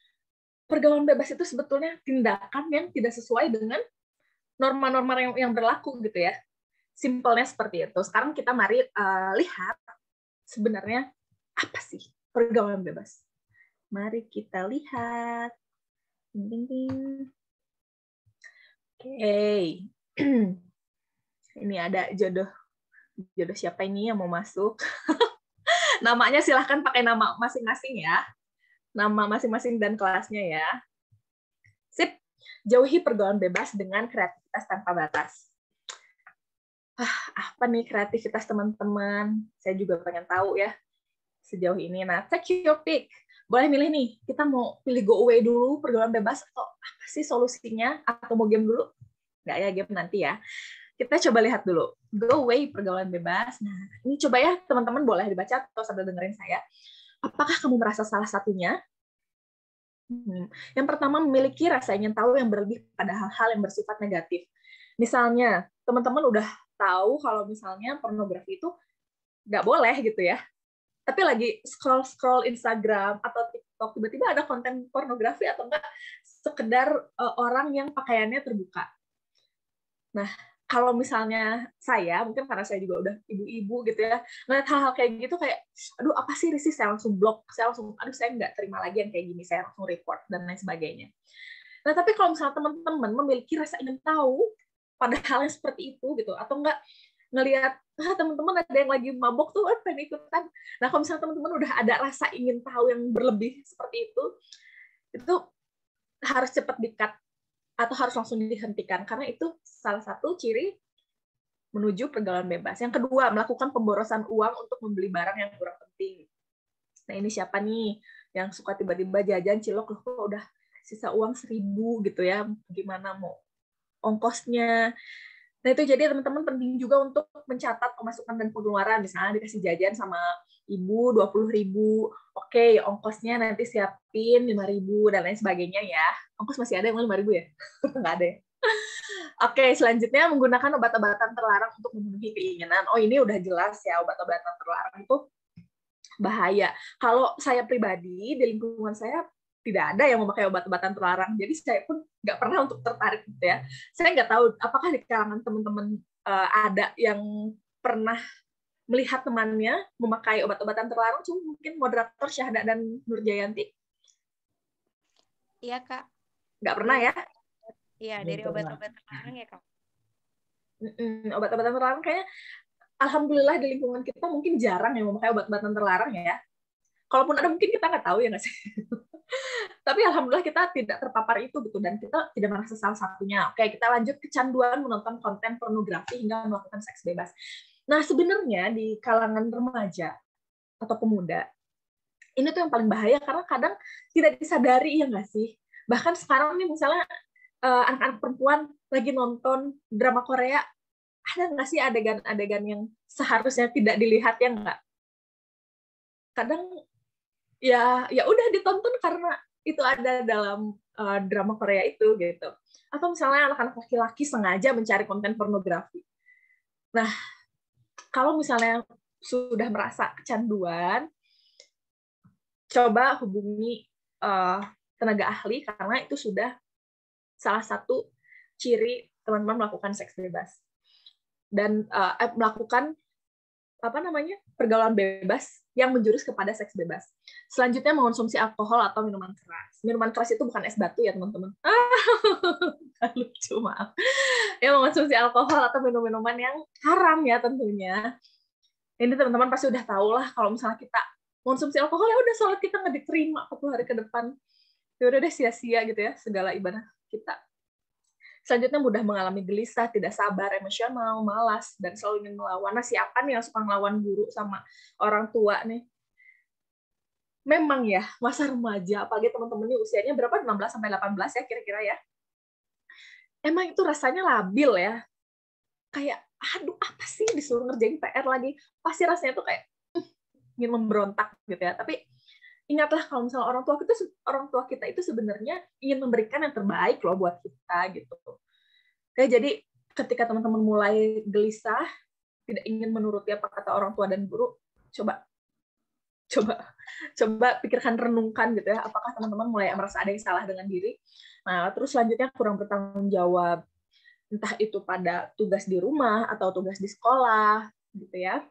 pergaulan bebas itu sebetulnya tindakan yang tidak sesuai dengan norma-norma yang berlaku gitu ya. Simpelnya seperti itu. Sekarang kita mari lihat sebenarnya apa sih pergaulan bebas. Mari kita lihat. Ding, ding, ding. Oke. Ini ada jodoh siapa ini yang mau masuk? Namanya silahkan pakai nama masing-masing ya. Nama masing-masing dan kelasnya ya. Sip. Jauhi pergaulan bebas dengan kreativitas tanpa batas. Apa nih kreativitas teman-teman? Saya juga pengen tahu ya sejauh ini. Nah, take your pick. Boleh milih nih, kita mau pilih go away dulu, pergaulan bebas, atau apa sih solusinya? Atau mau game dulu? Nggak ya, game nanti ya. Kita coba lihat dulu. Go away, pergaulan bebas. Nah, ini coba ya, teman-teman boleh dibaca atau sambil dengerin saya. Apakah kamu merasa salah satunya? Yang pertama, memiliki rasa ingin tahu yang berlebih pada hal-hal yang bersifat negatif. Misalnya, teman-teman udah tahu kalau misalnya pornografi itu nggak boleh gitu ya. Tapi lagi scroll Instagram atau TikTok, tiba-tiba ada konten pornografi atau enggak sekedar orang yang pakaiannya terbuka. Nah, kalau misalnya saya, mungkin karena saya juga udah ibu-ibu gitu ya, ngeliat hal-hal kayak gitu kayak, aduh apa sih risih, saya langsung blok, saya nggak terima lagi yang kayak gini, saya langsung report dan lain sebagainya. Nah, tapi kalau misalnya teman-teman memiliki rasa ingin tahu pada hal yang seperti itu gitu, atau enggak ngelihat teman-teman ada yang lagi mabok tuh pengen ikutan. Nah, kalau misalnya teman-teman udah ada rasa ingin tahu yang berlebih seperti itu harus cepat di-cut atau harus langsung dihentikan karena itu salah satu ciri menuju pergaulan bebas. Yang kedua, melakukan pemborosan uang untuk membeli barang yang kurang penting. Nah, ini siapa nih yang suka tiba-tiba jajan cilok loh kok udah sisa uang 1.000 gitu ya, gimana mau ongkosnya. Nah, itu jadi teman-teman penting juga untuk mencatat pemasukan dan pengeluaran. Misalnya dikasih jajan sama ibu 20.000. Oke, ongkosnya nanti siapin 5.000 dan lain sebagainya ya. Ongkos masih ada yang 5.000 ya? Nggak ada ya? Oke, selanjutnya menggunakan obat-obatan terlarang untuk memenuhi keinginan. Oh, ini udah jelas ya, obat-obatan terlarang itu bahaya. Kalau saya pribadi, di lingkungan saya tidak ada yang memakai obat-obatan terlarang. Jadi saya pun nggak pernah untuk tertarik gitu ya. Saya nggak tahu apakah di kalangan teman-teman ada yang pernah melihat temannya memakai obat-obatan terlarang. Cuma mungkin moderator Syahda dan Nurjayanti. Iya, Kak. Nggak pernah ya? Iya, dari obat-obatan terlarang ya, Kak. Obat-obatan terlarang kayaknya alhamdulillah di lingkungan kita mungkin jarang yang memakai obat-obatan terlarang ya. Kalaupun ada mungkin kita nggak tahu ya nggak sih. Tapi alhamdulillah kita tidak terpapar itu gitu dan kita tidak merasa salah satunya. Oke, kita lanjut kecanduan menonton konten pornografi hingga melakukan seks bebas. Nah, sebenarnya di kalangan remaja atau pemuda ini tuh yang paling bahaya karena kadang tidak disadari ya nggak sih. Bahkan sekarang nih misalnya anak-anak perempuan lagi nonton drama Korea, ada nggak sih adegan-adegan yang seharusnya tidak dilihat ya nggak? Kadang ya udah ditonton karena itu ada dalam drama Korea itu gitu. Atau misalnya anak-anak laki-laki sengaja mencari konten pornografi. Nah, kalau misalnya sudah merasa kecanduan, coba hubungi tenaga ahli karena itu sudah salah satu ciri teman-teman melakukan seks bebas dan melakukan pergaulan bebas yang menjurus kepada seks bebas. Selanjutnya mengonsumsi alkohol atau minuman keras. Minuman keras itu bukan es batu ya teman-teman. Lucu, maaf. Ya, mengonsumsi alkohol atau minuman yang haram ya tentunya. Ini teman-teman pasti udah tahu lah kalau misalnya kita mengonsumsi alkohol ya udah sholat kita nggak diterima 40 hari ke depan. Ya udah deh sia-sia gitu ya segala ibadah kita. Selanjutnya mudah mengalami gelisah, tidak sabar, emosional, malas, dan selalu ingin melawan. Nah, siapa nih yang suka ngelawan guru sama orang tua nih? Memang ya, masa remaja, apalagi teman-teman ini usianya berapa? 16 sampai 18 ya kira-kira ya. Emang itu rasanya labil ya. Kayak, aduh apa sih disuruh ngerjain PR lagi. Pasti rasanya tuh kayak ingin memberontak gitu ya. Tapi ingatlah kalau misalnya orang tua kita itu sebenarnya ingin memberikan yang terbaik loh buat kita gitu. Oke, jadi ketika teman-teman mulai gelisah, tidak ingin menuruti apa kata orang tua dan guru, coba pikirkan, renungkan gitu ya, apakah teman-teman mulai merasa ada yang salah dengan diri. Nah, terus selanjutnya kurang bertanggung jawab, entah itu pada tugas di rumah atau tugas di sekolah gitu ya.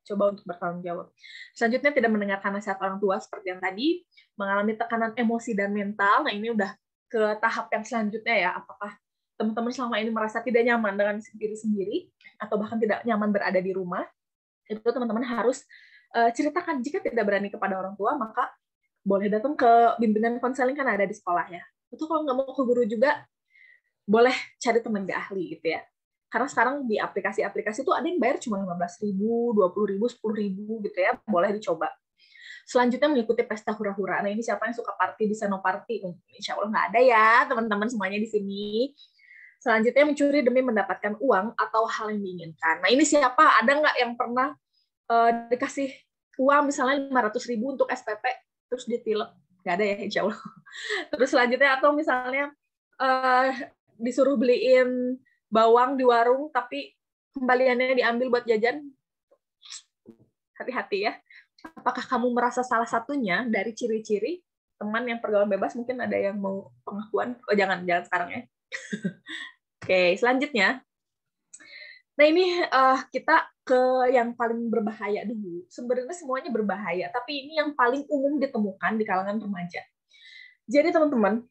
Coba untuk bertanggung jawab. Selanjutnya tidak mendengarkan nasihat orang tua seperti yang tadi, mengalami tekanan emosi dan mental. Nah, ini udah ke tahap yang selanjutnya ya, apakah teman-teman selama ini merasa tidak nyaman dengan diri sendiri atau bahkan tidak nyaman berada di rumah. Itu teman-teman harus ceritakan. Jika tidak berani kepada orang tua, maka boleh datang ke bimbingan konseling, kan ada di sekolah ya. Itu kalau nggak mau ke guru juga, boleh cari teman ahli gitu ya. Karena sekarang di aplikasi-aplikasi itu ada yang bayar cuma 15.000, 20.000, 10.000 gitu ya, boleh dicoba. Selanjutnya mengikuti pesta hura-hura. Nah, ini siapa yang suka party bisa no party? Insya Allah nggak ada ya, teman-teman semuanya di sini. Selanjutnya mencuri demi mendapatkan uang atau hal yang diinginkan. Nah, ini siapa? Ada nggak yang pernah dikasih uang misalnya 500.000 untuk SPP, terus ditilep? Nggak ada ya, insya Allah. Terus selanjutnya, atau misalnya disuruh beliin bawang di warung, tapi kembaliannya diambil buat jajan. Hati-hati ya. Apakah kamu merasa salah satunya dari ciri-ciri teman yang pergaulan bebas? Mungkin ada yang mau pengakuan. Oh, jangan sekarang ya. Oke, selanjutnya. Nah, ini kita ke yang paling berbahaya dulu. Sebenarnya semuanya berbahaya, tapi ini yang paling umum ditemukan di kalangan remaja. Jadi teman-teman,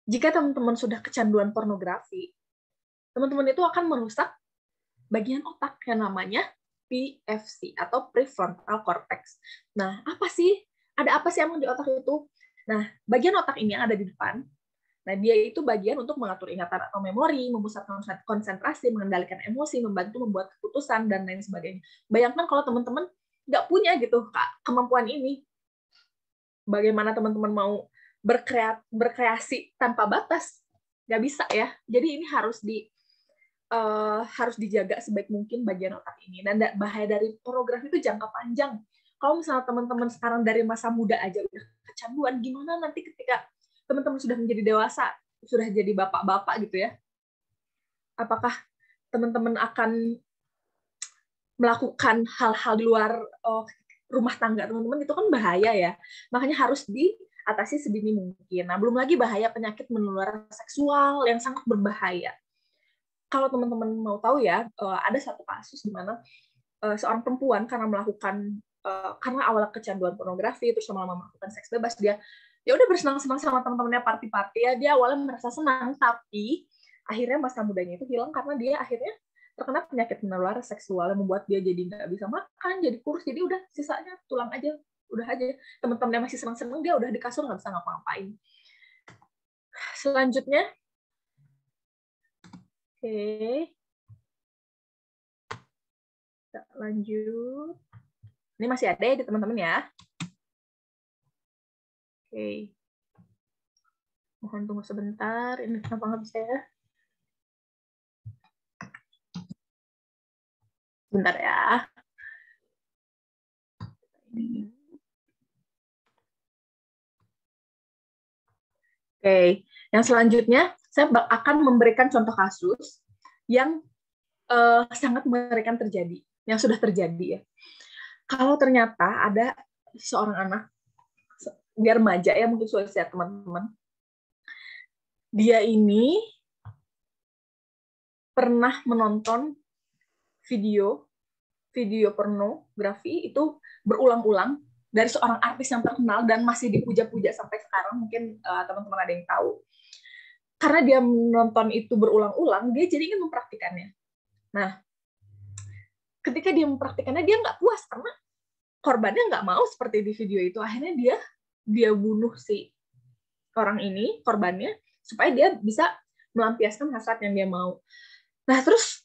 jika teman-teman sudah kecanduan pornografi, teman-teman itu akan merusak bagian otak yang namanya PFC atau prefrontal cortex. Nah, apa sih? Ada apa sih emang di otak itu? Nah, bagian otak ini yang ada di depan, nah dia itu bagian untuk mengatur ingatan atau memori, memusatkan konsentrasi, mengendalikan emosi, membantu membuat keputusan, dan lain sebagainya. Bayangkan kalau teman-teman nggak punya gitu kemampuan ini. Bagaimana teman-teman mau berkreasi tanpa batas? Nggak bisa ya. Jadi ini harus dijaga sebaik mungkin bagian otak ini. Dan bahaya dari pornografi itu jangka panjang. Kalau misalnya teman-teman sekarang dari masa muda aja udah kecanduan, gimana nanti ketika teman-teman sudah menjadi dewasa, sudah jadi bapak-bapak gitu ya? Apakah teman-teman akan melakukan hal-hal di luar rumah tangga teman-teman? Itu kan bahaya ya. Makanya harus diatasi sedini mungkin. Nah, belum lagi bahaya penyakit menular seksual yang sangat berbahaya. Kalau teman-teman mau tahu ya, ada satu kasus di mana seorang perempuan karena awalnya kecanduan pornografi, terus lama-lama melakukan seks bebas, dia ya udah bersenang-senang sama teman-temannya, party-party ya, dia awalnya merasa senang, tapi akhirnya masa mudanya itu hilang karena dia akhirnya terkena penyakit menular seksual yang membuat dia jadi nggak bisa makan, jadi kurus, jadi udah sisanya tulang aja, udah aja teman-temannya masih senang-senang, dia udah di kasur nggak bisa ngapa-ngapain. Selanjutnya, oke, kita lanjut. Ini masih ada ya di teman-teman ya. Oke. Mohon tunggu sebentar. Ini kenapa nggak bisa ya? Bentar ya. Oke. Yang selanjutnya, saya akan memberikan contoh kasus yang sangat mengerikan terjadi, yang sudah terjadi ya. Kalau ternyata ada seorang anak, dia remaja ya, mungkin sudah lihat teman-teman, dia ini pernah menonton video pornografi itu berulang-ulang dari seorang artis yang terkenal dan masih dipuja-puja sampai sekarang. Mungkin teman-teman ada yang tahu. Karena dia menonton itu berulang-ulang, dia jadi ingin mempraktikannya. Nah, ketika dia mempraktikannya, dia nggak puas karena korbannya nggak mau seperti di video itu. Akhirnya dia bunuh si orang ini, korbannya, supaya dia bisa melampiaskan hasrat yang dia mau. Nah, terus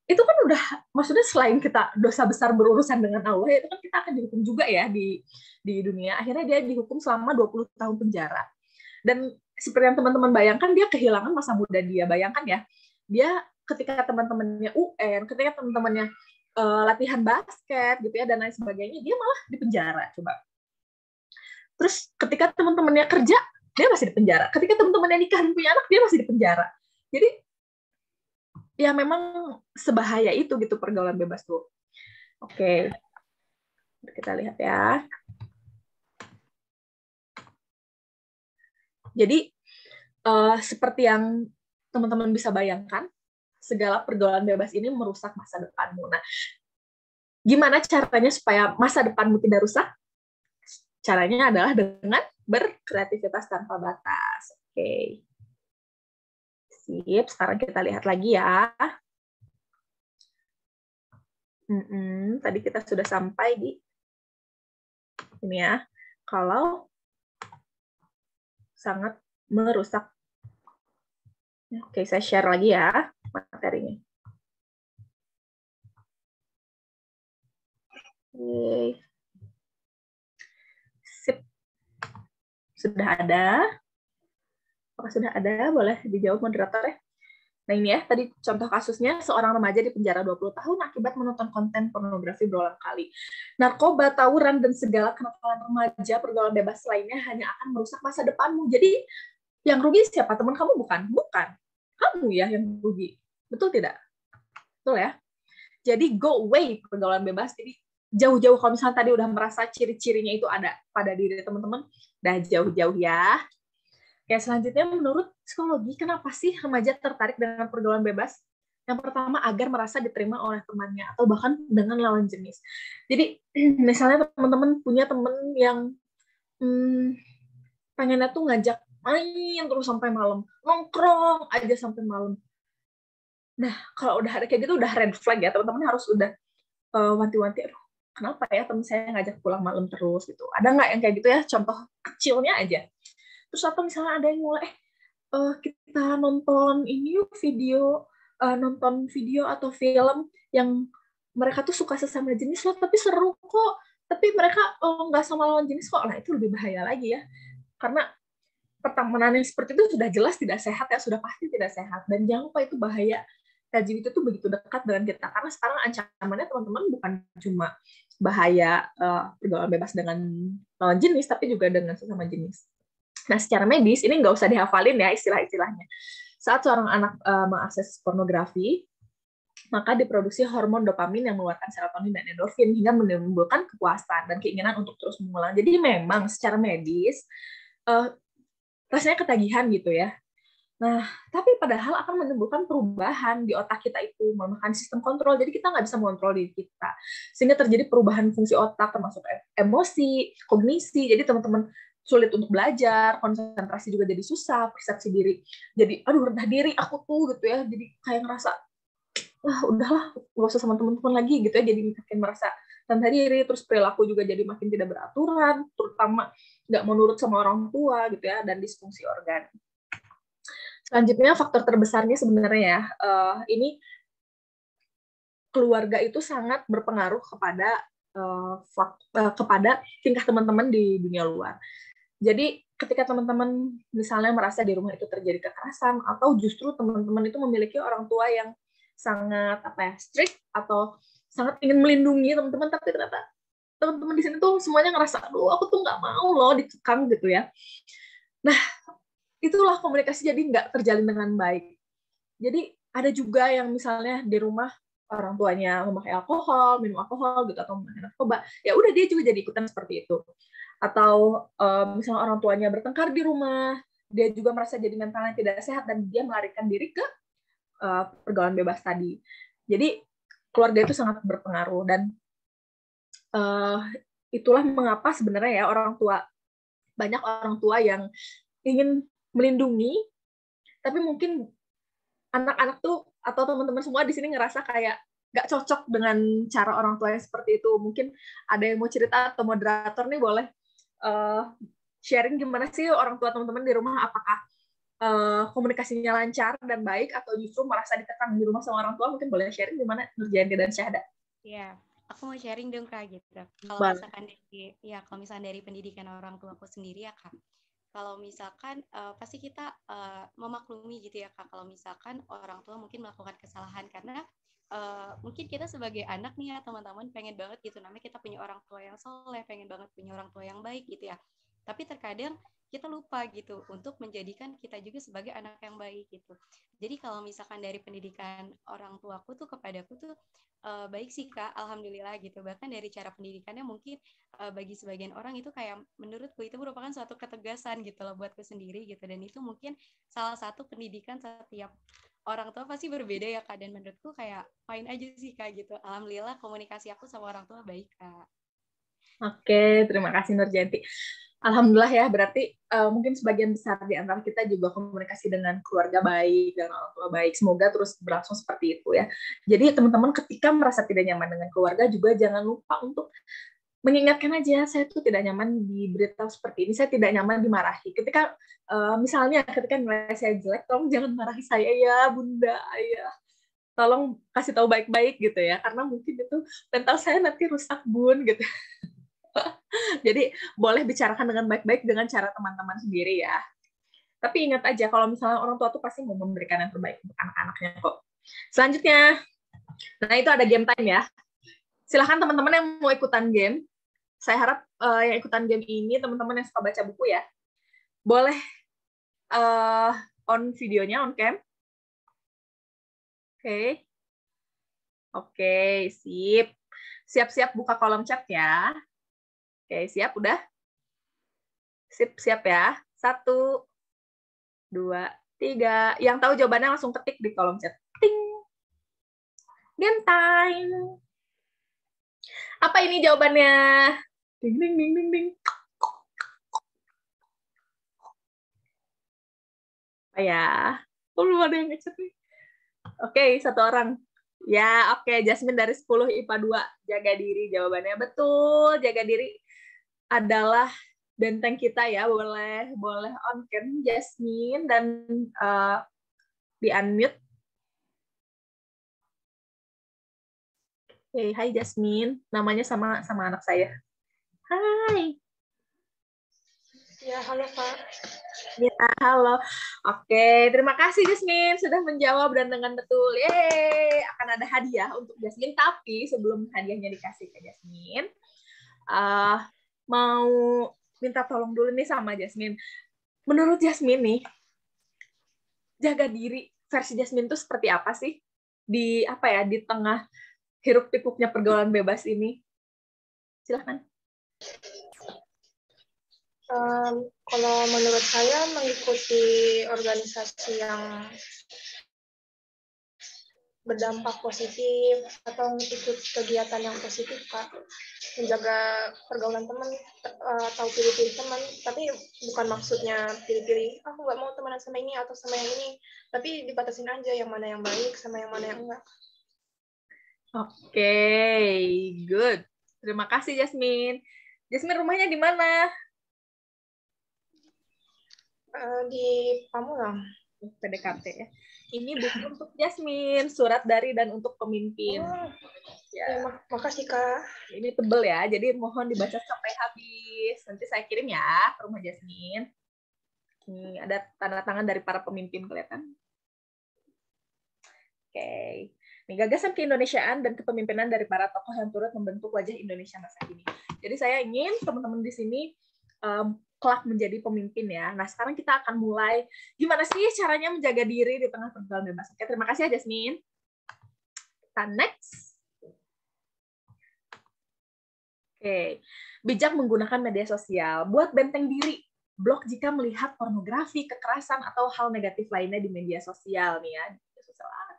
itu kan udah, maksudnya selain kita dosa besar berurusan dengan Allah, itu kan kita akan dihukum juga ya di dunia. Akhirnya dia dihukum selama 20 tahun penjara. Dan seperti yang teman-teman bayangkan, dia kehilangan masa muda dia. Bayangkan ya, dia ketika teman-temannya UN, ketika teman-temannya latihan basket gitu ya dan lain sebagainya, dia malah di penjara. Coba Terus ketika teman-temannya kerja, dia masih di penjara. Ketika teman-temannya nikah dan punya anak, dia masih di penjara. Jadi ya memang sebahaya itu gitu pergaulan bebas tuh. Oke. Kita lihat ya. Jadi seperti yang teman-teman bisa bayangkan, segala pergaulan bebas ini merusak masa depanmu. Nah, gimana caranya supaya masa depanmu tidak rusak? Caranya adalah dengan berkreativitas tanpa batas. Oke. Sip, sekarang kita lihat lagi ya. Tadi kita sudah sampai di ini ya. Kalau sangat merusak. Oke, saya share lagi ya materinya. Oke. Sip. Sudah ada? Apakah sudah ada? Boleh dijawab moderator ya. Nah ini ya, tadi contoh kasusnya, seorang remaja di penjara 20 tahun akibat menonton konten pornografi berulang kali. Narkoba, tawuran, dan segala kenakalan remaja pergaulan bebas lainnya hanya akan merusak masa depanmu. Jadi yang rugi siapa? Teman kamu bukan? Bukan. Kamu ya yang rugi. Betul tidak? Betul ya? Jadi go away pergaulan bebas. Jadi jauh-jauh kalau misalnya tadi udah merasa ciri-cirinya itu ada pada diri teman-teman, dah jauh-jauh ya. Oke, selanjutnya menurut psikologi, kenapa sih remaja tertarik dengan pergaulan bebas? Yang pertama, agar merasa diterima oleh temannya, atau bahkan dengan lawan jenis. Jadi, misalnya teman-teman punya teman yang pengennya tuh ngajak main terus sampai malam, nongkrong aja sampai malam. Nah, kalau udah ada kayak gitu, udah red flag ya, teman-teman harus udah wanti-wanti, aduh, kenapa ya teman saya ngajak pulang malam terus gitu. Ada nggak yang kayak gitu ya, contoh kecilnya aja. Terus atau misalnya ada yang mulai kita nonton ini yuk video, nonton video atau film yang mereka tuh suka sesama jenis loh, tapi seru kok, tapi mereka nggak sama lawan jenis kok. Nah itu lebih bahaya lagi ya, karena pertemanan yang seperti itu sudah jelas tidak sehat ya, sudah pasti tidak sehat. Dan jangan lupa itu bahaya. LGBT itu begitu dekat dengan kita, karena sekarang ancamannya teman-teman bukan cuma bahaya pergaulan bebas dengan lawan jenis, tapi juga dengan sesama jenis. Nah, secara medis, ini nggak usah dihafalin ya istilah-istilahnya. Saat seorang anak mengakses pornografi, maka diproduksi hormon dopamin yang mengeluarkan serotonin dan endorfin, hingga menimbulkan kepuasan dan keinginan untuk terus mengulang. Jadi memang secara medis, rasanya ketagihan gitu ya. Nah, tapi padahal akan menimbulkan perubahan di otak kita itu, melemahkan sistem kontrol, jadi kita nggak bisa mengontrol diri kita. Sehingga terjadi perubahan fungsi otak, termasuk emosi, kognisi, jadi teman-teman sulit untuk belajar, konsentrasi juga jadi susah, persepsi diri jadi aduh rendah diri aku tuh gitu ya, jadi kayak ngerasa udahlah nggak usah sama teman-teman lagi gitu ya, jadi makin merasa rendah diri, terus perilaku juga jadi makin tidak beraturan, terutama nggak mau nurut sama orang tua gitu ya, dan disfungsi organ. Selanjutnya faktor terbesarnya sebenarnya ya, ini keluarga itu sangat berpengaruh kepada tingkah teman-teman di dunia luar. Jadi ketika teman-teman misalnya merasa di rumah itu terjadi kekerasan, atau justru teman-teman itu memiliki orang tua yang sangat strict atau sangat ingin melindungi teman-teman, tapi ternyata teman-teman di sini tuh semuanya ngerasa, aduh aku tuh nggak mau loh dikekang gitu ya. Nah itulah komunikasi jadi nggak terjalin dengan baik. Jadi ada juga yang misalnya di rumah orang tuanya memakai alkohol, minum alkohol gitu, atau memakai narkoba, ya udah dia juga jadi ikutan seperti itu. Atau misalnya orang tuanya bertengkar di rumah, dia juga merasa jadi mentalnya tidak sehat, dan dia melarikan diri ke pergaulan bebas tadi. Jadi keluarga itu sangat berpengaruh, dan itulah mengapa sebenarnya ya banyak orang tua yang ingin melindungi, tapi mungkin anak-anak tuh atau teman-teman semua di sini ngerasa kayak nggak cocok dengan cara orang tua yang seperti itu. Mungkin ada yang mau cerita, atau moderator nih boleh sharing gimana sih orang tua teman-teman di rumah, apakah komunikasinya lancar dan baik, atau justru merasa ditekan di rumah sama orang tua? Mungkin boleh sharing gimana Nurjayanti dan Syahda? Iya, aku mau sharing dong Kak gitu. Kalau misalkan dari pendidikan orang tua aku sendiri ya Kak. Kalau misalkan pasti kita memaklumi gitu ya Kak, kalau misalkan orang tua mungkin melakukan kesalahan, karena mungkin kita sebagai anak nih ya teman-teman pengen banget gitu, namanya kita punya orang tua yang soleh, pengen banget punya orang tua yang baik gitu ya. Tapi terkadang kita lupa gitu untuk menjadikan kita juga sebagai anak yang baik gitu. Jadi kalau misalkan dari pendidikan orang tuaku tuh kepadaku tuh baik sih Kak, alhamdulillah gitu. Bahkan dari cara pendidikannya mungkin bagi sebagian orang itu kayak menurutku itu merupakan suatu ketegasan gitu loh buatku sendiri gitu. Dan itu mungkin salah satu pendidikan setiap orang tua pasti berbeda ya Kak. Dan menurutku kayak fine aja sih Kak gitu. Alhamdulillah komunikasi aku sama orang tua baik Kak. Oke, terima kasih Nurjanti. Alhamdulillah ya, berarti mungkin sebagian besar di antara kita juga komunikasi dengan keluarga baik, dan orang tua baik. Semoga terus berlangsung seperti itu ya. Jadi teman-teman ketika merasa tidak nyaman dengan keluarga juga jangan lupa untuk mengingatkan aja, saya tuh tidak nyaman diberitahu seperti ini, saya tidak nyaman dimarahi. Ketika misalnya ketika nilai saya jelek, tolong jangan marahi saya ya Bunda, Ayah. Tolong kasih tahu baik-baik gitu ya, karena mungkin itu mental saya nanti rusak Bun gitu. Jadi boleh bicarakan dengan baik-baik dengan cara teman-teman sendiri ya. Tapi ingat aja kalau misalnya orang tua tuh pasti mau memberikan yang terbaik untuk anak-anaknya kok. Selanjutnya, nah itu ada game time ya. Silahkan teman-teman yang mau ikutan game. Saya harap yang ikutan game ini teman-teman yang suka baca buku ya. Boleh on videonya, on cam. Oke. Oke, sip. Siap-siap buka kolom chat ya. Oke, siap udah? Siap ya. 1, 2, 3. Yang tahu jawabannya langsung ketik di kolom chat. Ting. Game time. Apa ini jawabannya? Ding ding ding ding ding. Apa ya? Belum ada yang ngechat nih. Oke, 1 orang. Ya, oke. Jasmine dari 10 IPA 2. Jaga diri jawabannya. Betul, jaga diri adalah benteng kita ya. Boleh on cam Jasmine dan di unmute. Oke, hai Jasmine. Namanya sama anak saya. Hai. Ya, halo Kak. Ya, halo. Oke, terima kasih Jasmine sudah menjawab dan dengan betul. Yeay, akan ada hadiah untuk Jasmine. Tapi sebelum hadiahnya dikasih ke Jasmine, mau minta tolong dulu nih sama Jasmine. Menurut Jasmine nih, jaga diri versi Jasmine itu seperti apa sih di tengah hiruk pikuknya pergaulan bebas ini? Silahkan. Kalau menurut saya mengikuti organisasi yang berdampak positif atau ikut kegiatan yang positif Kak, menjaga pergaulan teman atau pilih-pilih teman, tapi bukan maksudnya pilih-pilih aku nggak mau temenan sama ini atau sama yang ini, tapi dibatasin aja yang mana yang baik sama yang mana yang enggak. Oke, good. Terima kasih Jasmine. Jasmine rumahnya di mana? Di Pamulang. PDKT ya. Ini buku untuk Jasmine, surat dari dan untuk pemimpin. Ya, makasih Kak. Ini tebel ya, jadi mohon dibaca sampai habis. Nanti saya kirim ya ke rumah Jasmine. Ini ada tanda tangan dari para pemimpin, kelihatan. Oke. Ini gagasan keindonesiaan dan kepemimpinan dari para tokoh yang turut membentuk wajah Indonesia masa kini. Jadi saya ingin teman-teman di sini kelak menjadi pemimpin ya. Nah, sekarang kita akan mulai gimana sih caranya menjaga diri di tengah pergaulan bebas. Oke, terima kasih ya Jasmine. Kita next. Oke, bijak menggunakan media sosial. Buat benteng diri. Blok jika melihat pornografi, kekerasan, atau hal negatif lainnya di media sosial nih ya.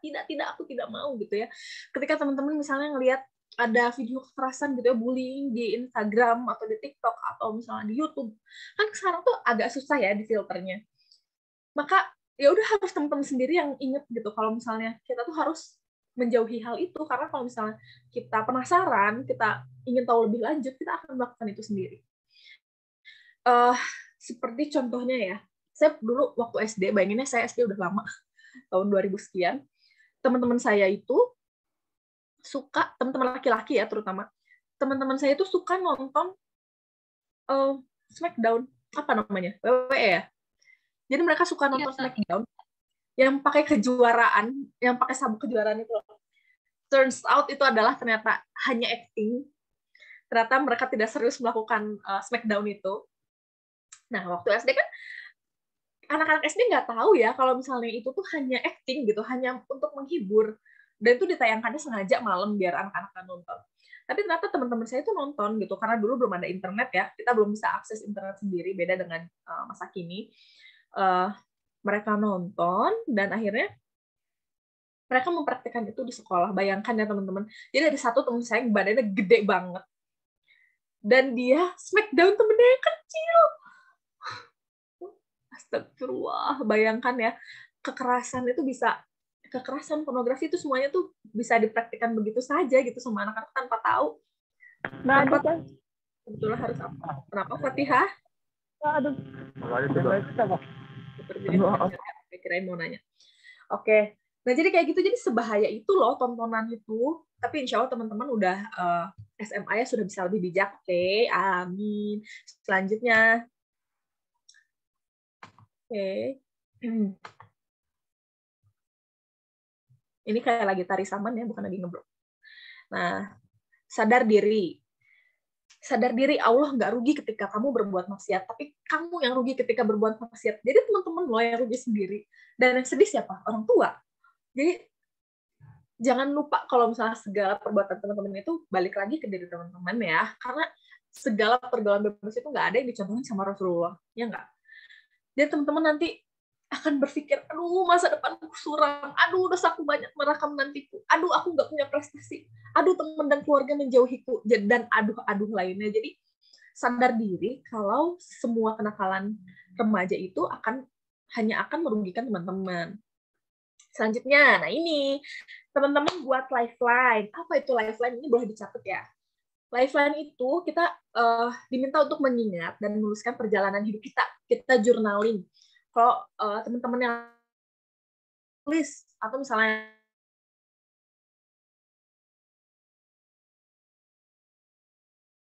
Tidak, aku tidak mau gitu ya. Ketika teman-teman misalnya ngelihat ada video kekerasan gitu ya, bullying di Instagram atau di TikTok atau misalnya di YouTube, kan sekarang tuh agak susah ya di filternya. Maka ya udah harus teman-teman sendiri yang inget gitu kalau misalnya kita tuh harus menjauhi hal itu, karena kalau misalnya kita penasaran, kita ingin tahu lebih lanjut, kita akan melakukan itu sendiri. Seperti contohnya ya, saya dulu waktu SD, bayanginnya saya SD udah lama, tahun 2000 sekian, teman-teman saya itu suka, teman-teman laki-laki ya terutama, teman-teman saya itu suka nonton Smackdown, apa namanya, WWE ya. Jadi mereka suka nonton Smackdown yang pakai kejuaraan, yang pakai sabuk kejuaraan itu. Turns out itu adalah ternyata hanya acting. Ternyata mereka tidak serius melakukan Smackdown itu. Nah, waktu SD kan anak-anak SD nggak tahu ya kalau misalnya itu tuh hanya acting gitu, hanya untuk menghibur. Dan itu ditayangkannya sengaja malam biar anak-anak nonton. Tapi ternyata teman-teman saya itu nonton gitu, karena dulu belum ada internet ya, kita belum bisa akses internet sendiri, beda dengan masa kini. Mereka nonton, dan akhirnya mereka mempraktikkan itu di sekolah. Bayangkan ya teman-teman, jadi ada satu teman saya yang badannya gede banget, dan dia smackdown temennya yang kecil. Astagfirullah, bayangkan ya, kekerasan pornografi itu semuanya tuh bisa dipraktikkan begitu saja gitu sama anak-anak tanpa tahu. Tanpa sebetulnya harus apa? Kenapa Fatihah? Aduh. Kirain mau nanya. Oke. Nah, jadi kayak gitu, jadi sebahaya itu loh tontonan itu. Tapi insya Allah teman-teman udah SMA ya sudah bisa lebih bijak. Oke, amin. Selanjutnya. Oke. Ini kayak lagi tari saman ya, bukan lagi ngeblok. Nah, sadar diri. Sadar diri, Allah nggak rugi ketika kamu berbuat maksiat, tapi kamu yang rugi ketika berbuat maksiat. Jadi teman-teman lo yang rugi sendiri. Dan yang sedih siapa? Orang tua. Jadi jangan lupa kalau misalnya segala perbuatan teman-teman itu balik lagi ke diri teman-teman ya. Karena segala pergaulan bebas itu nggak ada yang dicontohin sama Rasulullah. Ya nggak? Jadi teman-teman nanti akan berpikir, aduh masa depanku suram, aduh dosaku banyak merekam nantiku, aduh aku nggak punya prestasi, aduh teman dan keluarga menjauhiku, dan aduh lainnya. Jadi sadar diri kalau semua kenakalan remaja itu hanya akan merugikan teman-teman. Selanjutnya, nah ini teman-teman buat lifeline. Apa itu lifeline? Ini boleh dicatat ya. Lifeline itu kita diminta untuk mengingat dan menuliskan perjalanan hidup kita. Kita journaling. Kalau teman-teman yang tulis atau misalnya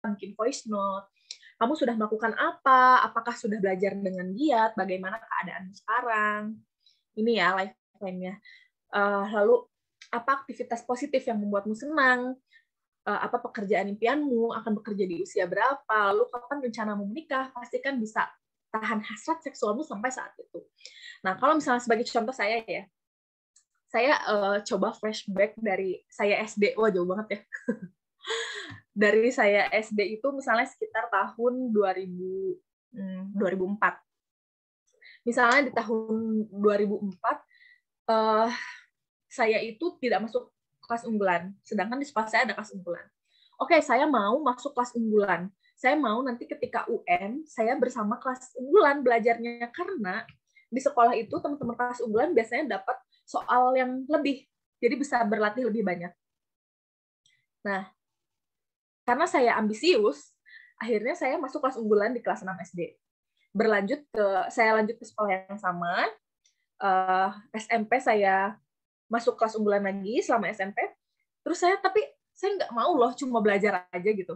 mungkin voice note, kamu sudah melakukan apa? Apakah sudah belajar dengan giat? Bagaimana keadaanmu sekarang? Ini ya lifeline-nya. Lalu apa aktivitas positif yang membuatmu senang? Apa pekerjaan impianmu? Akan bekerja di usia berapa? Lalu kapan rencanamu menikah? Pastikan bisa tahan hasrat seksualmu sampai saat itu. Nah, kalau misalnya sebagai contoh saya ya, saya coba flashback dari saya SD, wah jauh banget ya. Dari saya SD itu misalnya sekitar tahun 2004. Misalnya di tahun 2004, saya itu tidak masuk kelas unggulan, sedangkan di sekolah saya ada kelas unggulan. Oke, saya mau masuk kelas unggulan. Saya mau nanti ketika UN, saya bersama kelas unggulan belajarnya, karena di sekolah itu teman-teman kelas unggulan biasanya dapat soal yang lebih, jadi bisa berlatih lebih banyak. Nah, karena saya ambisius, akhirnya saya masuk kelas unggulan di kelas 6 SD. Saya lanjut ke sekolah yang sama, SMP saya masuk kelas unggulan lagi selama SMP, terus tapi saya nggak mau loh cuma belajar aja gitu.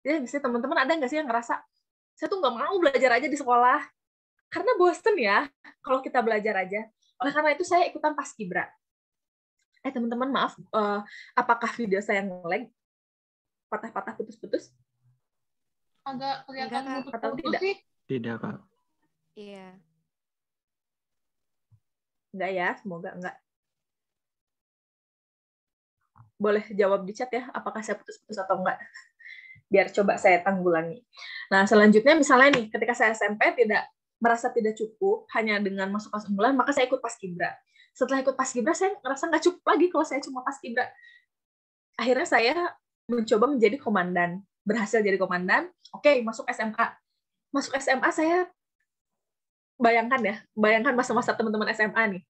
Ya, misalnya teman-teman ada nggak sih yang ngerasa, saya tuh nggak mau belajar aja di sekolah, karena bosen ya kalau kita belajar aja. Oleh karena itu saya ikutan Paskibra. Teman-teman maaf, apakah video saya nge-lag? Patah-patah, putus-putus? Agak kelihatan putus-putus sih. Tidak, Kak. Iya. Enggak ya, semoga enggak. Boleh jawab di chat ya, apakah saya putus-putus atau enggak. Biar coba saya tanggulangi. Nah, selanjutnya misalnya nih, ketika saya SMP merasa tidak cukup hanya dengan masuk kelas unggulan, maka saya ikut Paskibra. Setelah ikut Paskibra, saya ngerasa nggak cukup lagi kalau saya cuma Paskibra. Akhirnya saya mencoba menjadi komandan. Berhasil jadi komandan, oke, masuk SMA. Masuk SMA saya, bayangkan masa-masa teman-teman SMA nih.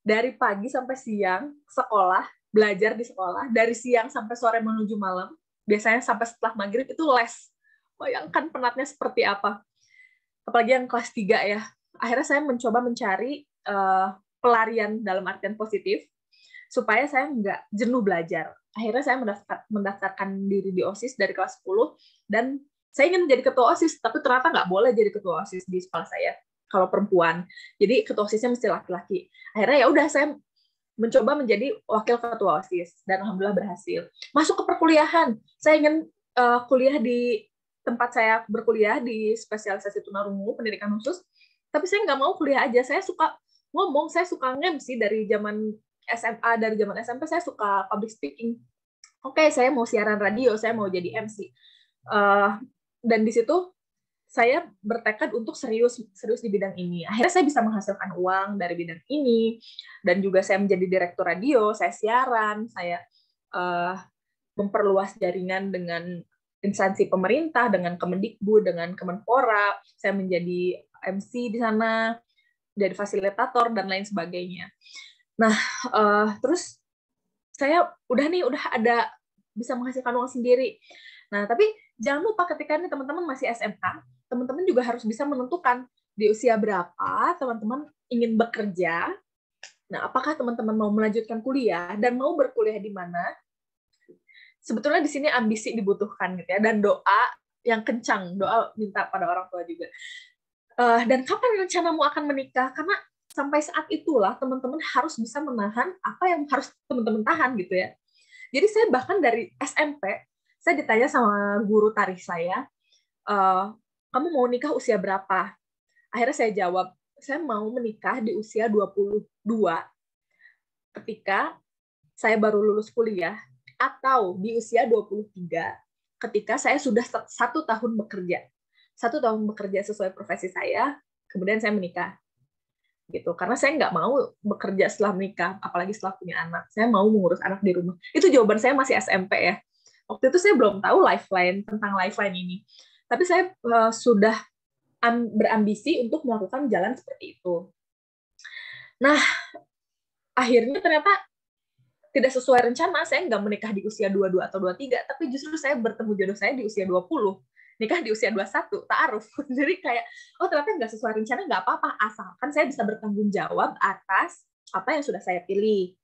Dari pagi sampai siang, sekolah, belajar di sekolah, dari siang sampai sore menuju malam, biasanya sampai setelah maghrib itu les. Bayangkan penatnya seperti apa. Apalagi yang kelas 3 ya. Akhirnya saya mencoba mencari pelarian dalam artian positif, supaya saya nggak jenuh belajar. Akhirnya saya mendaftarkan diri di OSIS dari kelas 10, dan saya ingin menjadi ketua OSIS, tapi ternyata nggak boleh jadi ketua OSIS di sekolah saya, kalau perempuan. Jadi ketua OSISnya mesti laki-laki. Akhirnya ya udah saya mencoba menjadi wakil ketua OSIS, dan alhamdulillah berhasil. Masuk ke perkuliahan, saya ingin kuliah di tempat saya berkuliah di spesialisasi tunarungu, pendidikan khusus, tapi saya nggak mau kuliah aja. Saya suka ngomong, saya suka nge-MC dari zaman SMA, dari zaman SMP saya suka public speaking. Oke, saya mau siaran radio, saya mau jadi MC. Dan di situ saya bertekad untuk serius di bidang ini. Akhirnya saya bisa menghasilkan uang dari bidang ini, dan juga saya menjadi direktur radio, saya siaran, saya memperluas jaringan dengan instansi pemerintah, dengan Kemendikbud, dengan Kemenpora, saya menjadi MC di sana, jadi fasilitator, dan lain sebagainya. Nah, terus saya udah ada bisa menghasilkan uang sendiri. Nah, tapi jangan lupa ketika ini teman-teman masih SMA, teman-teman juga harus bisa menentukan di usia berapa teman-teman ingin bekerja. Nah, apakah teman-teman mau melanjutkan kuliah dan mau berkuliah di mana? Sebetulnya di sini ambisi dibutuhkan gitu ya, dan doa yang kencang, doa minta pada orang tua juga. Dan kapan rencanamu akan menikah? Karena sampai saat itulah teman-teman harus bisa menahan apa yang harus teman-teman tahan gitu ya. Jadi saya bahkan dari SMP, saya ditanya sama guru tari saya, kamu mau nikah usia berapa? Akhirnya saya jawab, saya mau menikah di usia 22 ketika saya baru lulus kuliah, atau di usia 23 ketika saya sudah 1 tahun bekerja. 1 tahun bekerja sesuai profesi saya, kemudian saya menikah. Gitu. Karena saya nggak mau bekerja setelah menikah, apalagi setelah punya anak. Saya mau mengurus anak di rumah. Itu jawaban saya masih SMP ya. Waktu itu saya belum tahu tentang lifeline ini. Tapi saya sudah berambisi untuk melakukan jalan seperti itu. Nah, akhirnya ternyata tidak sesuai rencana. Saya nggak menikah di usia 22 atau 23, tapi justru saya bertemu jodoh saya di usia 20. Nikah di usia 21, ta'aruf. Jadi kayak, oh ternyata nggak sesuai rencana, nggak apa-apa, asalkan saya bisa bertanggung jawab atas apa yang sudah saya pilih.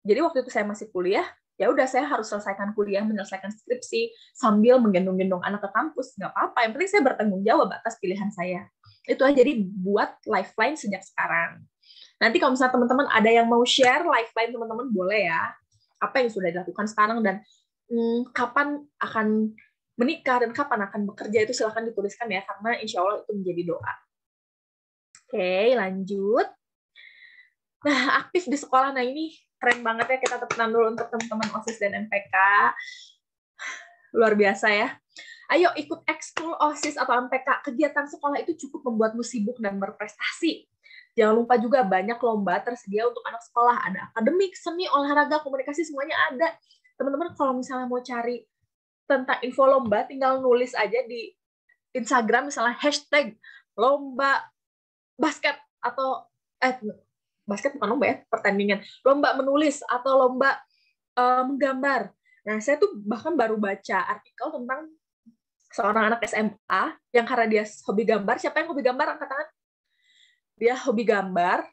Jadi waktu itu saya masih kuliah, ya udah saya harus selesaikan kuliah, menyelesaikan skripsi, sambil menggendong-gendong anak ke kampus, nggak apa-apa. Yang penting saya bertanggung jawab atas pilihan saya. Itu aja, jadi buat lifeline sejak sekarang. Nanti kalau misalnya teman-teman ada yang mau share lifeline teman-teman, boleh ya. Apa yang sudah dilakukan sekarang, dan kapan akan menikah, dan kapan akan bekerja, itu silahkan dituliskan ya, karena insya Allah itu menjadi doa. Oke, lanjut. Nah, aktif di sekolah, nah ini keren banget ya, kita tepuk tangan dulu untuk teman-teman OSIS dan MPK. Luar biasa ya. Ayo ikut ekskul OSIS atau MPK, kegiatan sekolah itu cukup membuatmu sibuk dan berprestasi. Jangan lupa juga banyak lomba tersedia untuk anak sekolah, ada akademik, seni, olahraga, komunikasi, semuanya ada. Teman-teman kalau misalnya mau cari tentang info lomba, tinggal nulis aja di Instagram, misalnya hashtag lomba basket, atau basket bukan lomba ya, pertandingan, lomba menulis atau lomba menggambar. Nah, saya tuh bahkan baru baca artikel tentang seorang anak SMA yang karena dia hobi gambar. Siapa yang hobi gambar? Angkat tangan. Dia hobi gambar,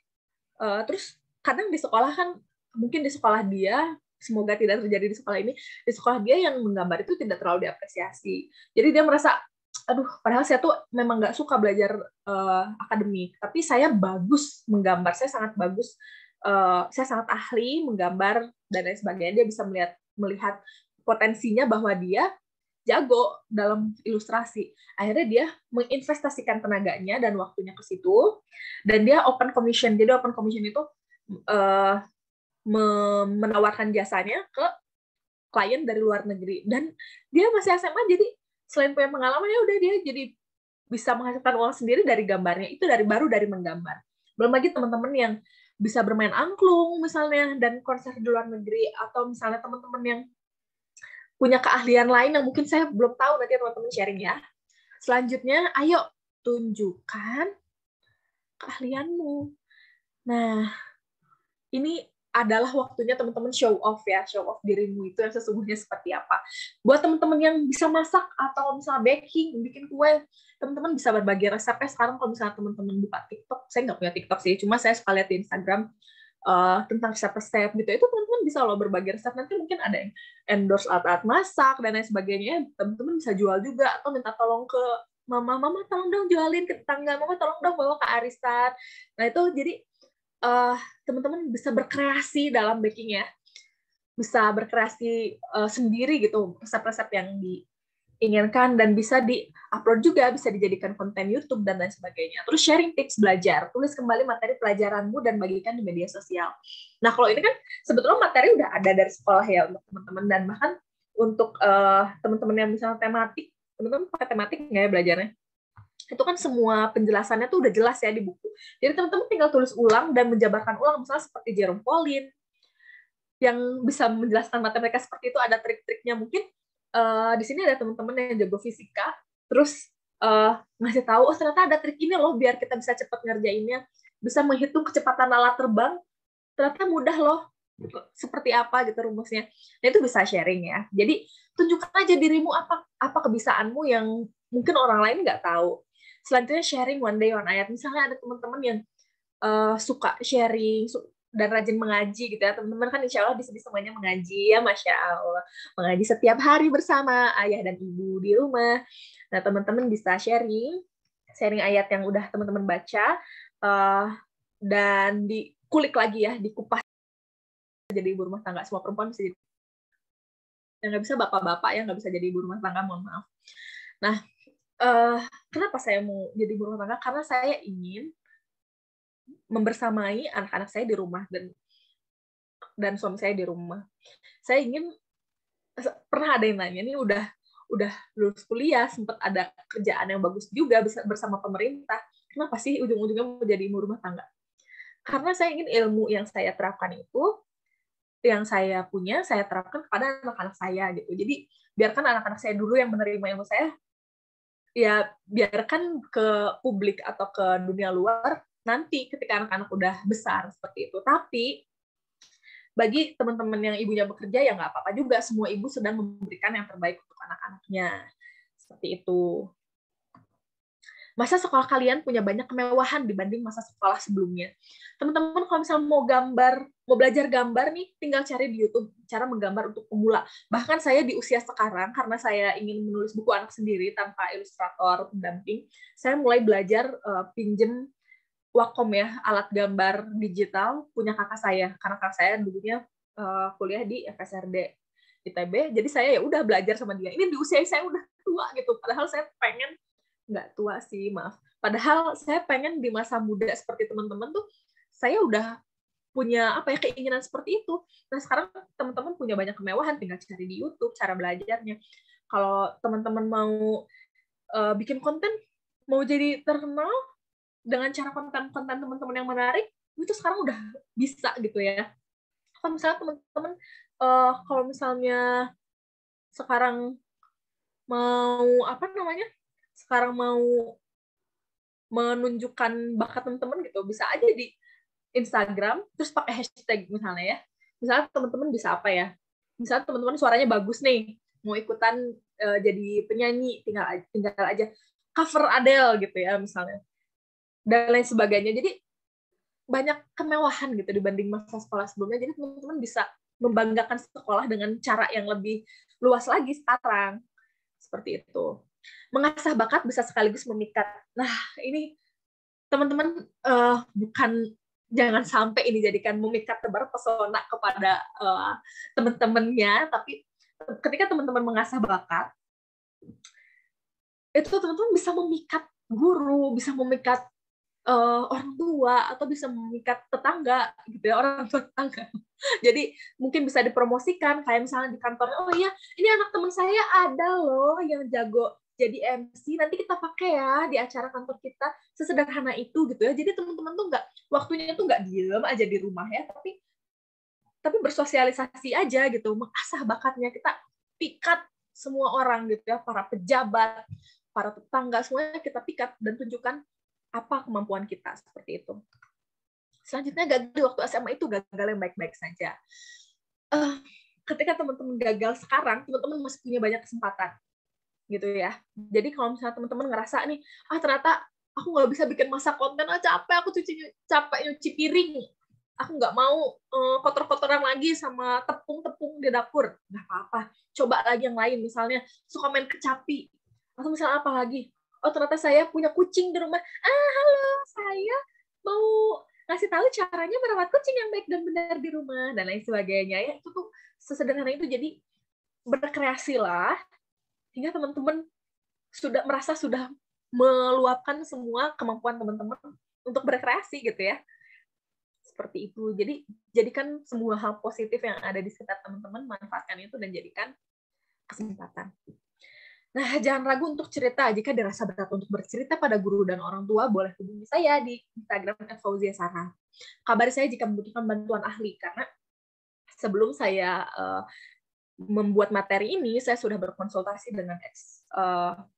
terus kadang di sekolah kan, mungkin di sekolah dia, semoga tidak terjadi di sekolah ini, di sekolah dia yang menggambar itu tidak terlalu diapresiasi. Jadi dia merasa, aduh, padahal saya tuh memang nggak suka belajar akademik, tapi saya bagus menggambar, saya sangat bagus, saya sangat ahli menggambar, dan lain sebagainya. Dia bisa melihat potensinya bahwa dia jago dalam ilustrasi. Akhirnya dia menginvestasikan tenaganya dan waktunya ke situ, dan dia open commission. Jadi open commission itu menawarkan jasanya ke klien dari luar negeri. Dan dia masih SMA, jadi selain punya pengalaman, ya udah dia jadi bisa menghasilkan uang sendiri dari gambarnya. Itu baru dari menggambar. Belum lagi teman-teman yang bisa bermain angklung misalnya, dan konser di luar negeri, atau misalnya teman-teman yang punya keahlian lain yang mungkin saya belum tahu, nanti teman-teman sharing ya. Selanjutnya, ayo tunjukkan keahlianmu. Nah, ini adalah waktunya teman-teman show off ya, show off dirimu itu yang sesungguhnya seperti apa. Buat teman-teman yang bisa masak atau misalnya baking, bikin kue, teman-teman bisa berbagi resepnya. Sekarang kalau misalnya teman-teman buka TikTok, saya nggak punya TikTok sih, cuma saya suka lihat di Instagram tentang resep-resep gitu, itu teman-teman bisa loh berbagi resep. Nanti mungkin ada yang endorse alat-alat masak dan lain sebagainya, teman-teman bisa jual juga, atau minta tolong ke mama tolong dong jualin ke tetangga, mama tolong dong bawa ke arisan. Nah itu jadi teman-teman bisa berkreasi dalam baking ya, bisa berkreasi sendiri gitu, resep-resep yang inginkan, dan bisa di-upload juga, bisa dijadikan konten YouTube dan lain sebagainya. Terus sharing tips belajar, tulis kembali materi pelajaranmu dan bagikan di media sosial. Nah, kalau ini kan sebetulnya materi udah ada dari sekolah ya untuk teman-teman, dan bahkan untuk teman-teman yang misalnya tematik, teman-teman pakai tematik nggak ya belajarnya? Itu kan semua penjelasannya tuh udah jelas ya di buku. Jadi teman-teman tinggal tulis ulang dan menjabarkan ulang, misalnya seperti Jerome Pauline yang bisa menjelaskan matematika seperti itu, ada trik-triknya. Mungkin di sini ada teman-teman yang jago fisika, terus ngasih tahu, oh ternyata ada trik ini loh biar kita bisa cepat ngerjainnya, bisa menghitung kecepatan alat terbang, ternyata mudah loh, seperti apa gitu rumusnya. Nah itu bisa sharing ya. Jadi tunjukkan aja dirimu apa kebiasaanmu yang mungkin orang lain nggak tahu. Selanjutnya sharing one day one ayat. Misalnya ada teman-teman yang suka sharing dan rajin mengaji gitu ya, teman-teman kan insya Allah di sini semuanya mengaji ya, Masya Allah, mengaji setiap hari bersama ayah dan ibu di rumah. Nah teman-teman bisa sharing ayat yang udah teman-teman baca, dan dikulik lagi ya, dikupas jadi ibu rumah tangga. Semua perempuan bisa jadi, yang nggak bisa bapak-bapak yang nggak bisa jadi ibu rumah tangga, mohon maaf. Nah kenapa saya mau jadi ibu rumah tangga? Karena saya ingin membersamai anak-anak saya di rumah dan suami saya di rumah. Saya ingin, pernah ada yang nanya, ini udah lulus kuliah, sempat ada kerjaan yang bagus juga bisa bersama pemerintah, kenapa sih ujung-ujungnya mau jadi ibu rumah tangga? Karena saya ingin ilmu yang saya terapkan itu, yang saya punya, saya terapkan kepada anak-anak saya gitu. Jadi biarkan anak-anak saya dulu yang menerima ilmu saya, ya biarkan ke publik atau ke dunia luar nanti ketika anak-anak udah besar seperti itu. Tapi bagi teman-teman yang ibunya bekerja ya nggak apa-apa juga, semua ibu sedang memberikan yang terbaik untuk anak-anaknya. Seperti itu. Masa sekolah kalian punya banyak kemewahan dibanding masa sekolah sebelumnya. Teman-teman kalau misalnya mau belajar gambar nih, tinggal cari di YouTube cara menggambar untuk pemula. Bahkan saya di usia sekarang, karena saya ingin menulis buku anak sendiri tanpa ilustrator pendamping, saya mulai belajar pinjem Wacom ya, alat gambar digital punya kakak saya, karena kakak saya dulunya kuliah di FSRD ITB, jadi saya ya udah belajar sama dia. Ini di usia saya udah tua gitu, padahal saya pengen, nggak tua sih, maaf. Padahal saya pengen di masa muda seperti teman-teman tuh, saya udah punya keinginan seperti itu. Nah sekarang teman-teman punya banyak kemewahan, tinggal cari di YouTube cara belajarnya. Kalau teman-teman mau bikin konten, mau jadi terkenal dengan cara konten-konten teman-teman yang menarik, itu sekarang udah bisa gitu ya. Kalau misalnya teman-teman, kalau misalnya sekarang mau sekarang mau menunjukkan bakat teman-teman gitu, bisa aja di Instagram terus pakai hashtag misalnya ya. Misalnya teman-teman bisa apa ya? Misalnya teman-teman suaranya bagus nih, mau ikutan jadi penyanyi, tinggal aja cover Adele gitu ya misalnya. Dan lain sebagainya. Jadi banyak kemewahan gitu dibanding masa sekolah sebelumnya. Jadi teman-teman bisa membanggakan sekolah dengan cara yang lebih luas lagi sekarang. Seperti itu. Mengasah bakat bisa sekaligus memikat. Nah, ini teman-teman jangan sampai ini jadikan memikat tebar pesona kepada teman-temannya, tapi ketika teman-teman mengasah bakat, itu teman-teman bisa memikat guru, bisa memikat orang tua, atau bisa memikat tetangga gitu ya, orang tua tetangga. Jadi mungkin bisa dipromosikan kayak misalnya di kantor, oh iya ini anak teman saya ada loh yang jago jadi MC, nanti kita pakai ya di acara kantor kita. Sesederhana itu gitu ya. Jadi teman-teman tuh waktunya tuh nggak diem aja di rumah ya, tapi bersosialisasi aja gitu, mengasah bakatnya. Kita pikat semua orang gitu ya, para pejabat, para tetangga, semuanya kita pikat dan tunjukkan apa kemampuan kita, seperti itu. Selanjutnya gagal di waktu SMA itu gagal yang baik-baik saja. Ketika teman-teman gagal sekarang, teman-teman masih punya banyak kesempatan, gitu ya. Jadi kalau misalnya teman-teman ngerasa nih, ternyata aku nggak bisa bikin masak konten, capek aku capek nyuci piring, aku nggak mau kotor-kotoran lagi sama tepung-tepung di dapur, nggak apa-apa. Coba lagi yang lain, misalnya suka main kecapi, atau misalnya apa lagi? Oh ternyata saya punya kucing di rumah. Halo, saya mau ngasih tahu caranya merawat kucing yang baik dan benar di rumah, dan lain sebagainya ya. Itu tuh sesederhana itu. Jadi berkreasilah, hingga teman-teman sudah meluapkan semua kemampuan teman-teman untuk berkreasi gitu ya. Seperti itu. Jadi jadikan semua hal positif yang ada di sekitar teman-teman, manfaatkan itu dan jadikan kesempatan. Nah, jangan ragu untuk cerita. Jika dirasa berat untuk bercerita pada guru dan orang tua, boleh hubungi saya di Instagram @fauziasara. Kabari saya jika membutuhkan bantuan ahli, karena sebelum saya membuat materi ini, saya sudah berkonsultasi dengan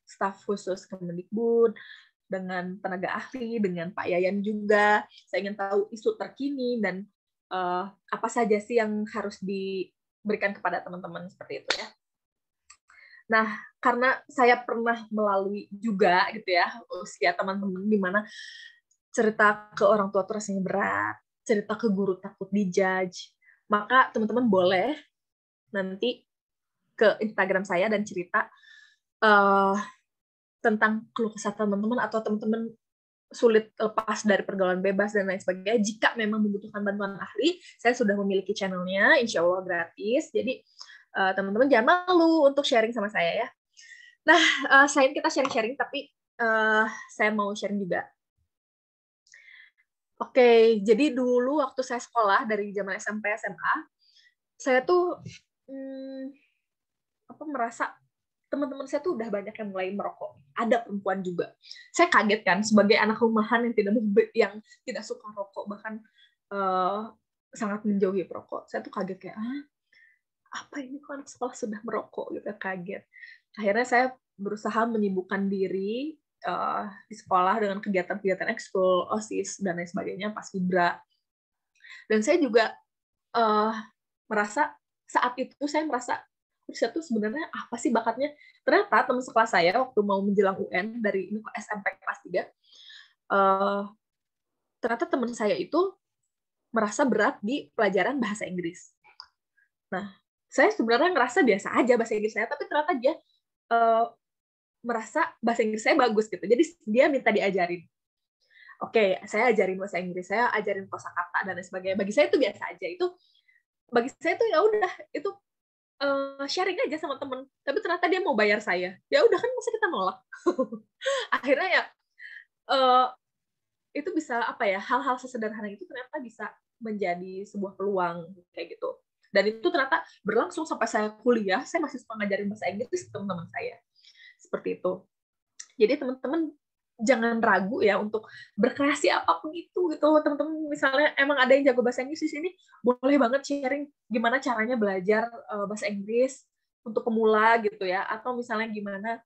staf khusus Kemendikbud, dengan tenaga ahli, dengan Pak Yayan juga. Saya ingin tahu isu terkini dan apa saja sih yang harus diberikan kepada teman-teman seperti itu ya. Nah, karena saya pernah melalui juga gitu ya usia teman-teman di mana cerita ke orang tua itu rasanya berat, cerita ke guru takut dijudge, maka teman-teman boleh nanti ke Instagram saya dan cerita tentang keluh kesah teman-teman atau teman-teman sulit lepas dari pergaulan bebas dan lain sebagainya. Jika memang membutuhkan bantuan ahli, saya sudah memiliki channelnya, insya Allah gratis. Jadi teman-teman jangan malu untuk sharing sama saya ya. Nah, selain kita sharing-sharing, tapi saya mau sharing juga. Oke, jadi dulu waktu saya sekolah dari zaman SMP SMA, saya tuh merasa teman-teman saya tuh udah banyak yang mulai merokok. Ada perempuan juga. Saya kaget kan sebagai anak rumahan yang tidak suka rokok, bahkan sangat menjauhi perokok. Saya tuh kaget kayak, apa ini kok anak sekolah sudah merokok gitu, kaget. Akhirnya saya berusaha menyibukkan diri di sekolah dengan kegiatan-kegiatan ekskul, OSIS dan lain sebagainya, Paskibra. Dan saya juga merasa saat itu saya tuh sebenarnya apa sih bakatnya. Ternyata teman sekelas saya waktu mau menjelang UN dari SMP kelas 3, ternyata teman saya itu merasa berat di pelajaran bahasa Inggris. Nah, saya sebenarnya ngerasa biasa aja bahasa Inggris saya, tapi ternyata dia merasa bahasa Inggris saya bagus gitu. Jadi dia minta diajarin. Oke, saya ajarin bahasa Inggris, saya ajarin kosakata dan lain sebagainya. Bagi saya itu biasa aja. Bagi saya itu ya udah, itu sharing aja sama temen. Tapi ternyata dia mau bayar saya. Ya udah kan, masa kita nolak. Akhirnya ya itu bisa hal-hal sesederhana itu ternyata bisa menjadi sebuah peluang kayak gitu. Dan itu ternyata berlangsung sampai saya kuliah, saya masih suka ngajarin bahasa Inggris ke teman-teman saya. Seperti itu. Jadi teman-teman jangan ragu ya untuk berkreasi apapun itu gitu. Teman-teman misalnya emang ada yang jago bahasa Inggris di sini, boleh banget sharing gimana caranya belajar bahasa Inggris untuk pemula gitu ya. Atau misalnya gimana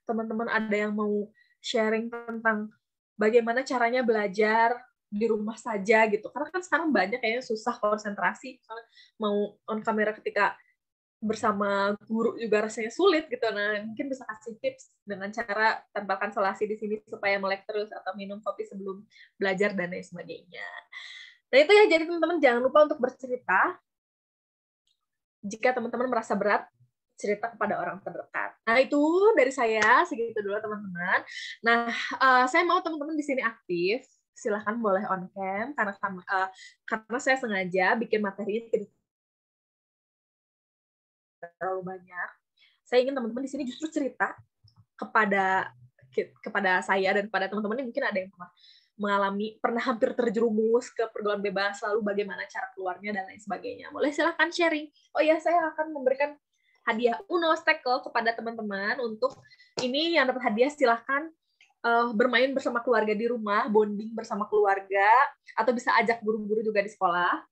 teman-teman ada yang mau sharing tentang bagaimana caranya belajar di rumah saja gitu. Karena kan sekarang banyak kayaknya susah konsentrasi. Misalnya mau on kamera ketika bersama guru juga rasanya sulit gitu. Nah, mungkin bisa kasih tips dengan cara tempelkan selasi di sini supaya melek terus atau minum kopi sebelum belajar dan lain sebagainya. Nah, itu ya, jadi teman-teman jangan lupa untuk bercerita. Jika teman-teman merasa berat, cerita kepada orang terdekat. Nah, itu dari saya, segitu dulu teman-teman. Nah, saya mau teman-teman di sini aktif. Silahkan boleh on cam karena saya sengaja bikin materi ini terlalu banyak. Saya ingin teman-teman di sini justru cerita kepada saya dan kepada teman-teman yang mungkin ada yang pernah hampir terjerumus ke pergaulan bebas, lalu bagaimana cara keluarnya dan lain sebagainya. Boleh silahkan sharing. Oh ya, saya akan memberikan hadiah Uno Stackle kepada teman-teman. Untuk ini yang dapat hadiah silahkan bermain bersama keluarga di rumah, bonding bersama keluarga, atau bisa ajak guru-guru juga di sekolah.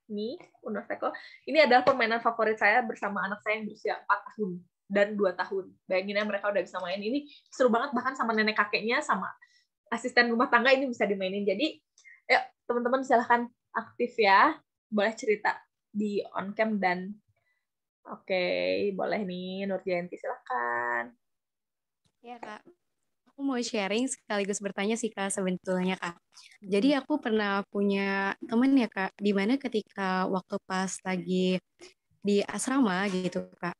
Ini Uno Stackle. Ini adalah permainan favorit saya bersama anak saya yang berusia 4 tahun dan 2 tahun. Bayangin ya, mereka udah bisa main. Ini seru banget, bahkan sama nenek kakeknya, sama asisten rumah tangga ini bisa dimainin. Jadi, yuk teman-teman silahkan aktif ya. Boleh cerita di on cam dan oke, boleh nih Nurjayanti, silahkan. Ya Kak, aku mau sharing sekaligus bertanya sih Kak sebetulnya Kak. Jadi aku pernah punya teman ya Kak, di mana ketika waktu pas lagi di asrama gitu Kak,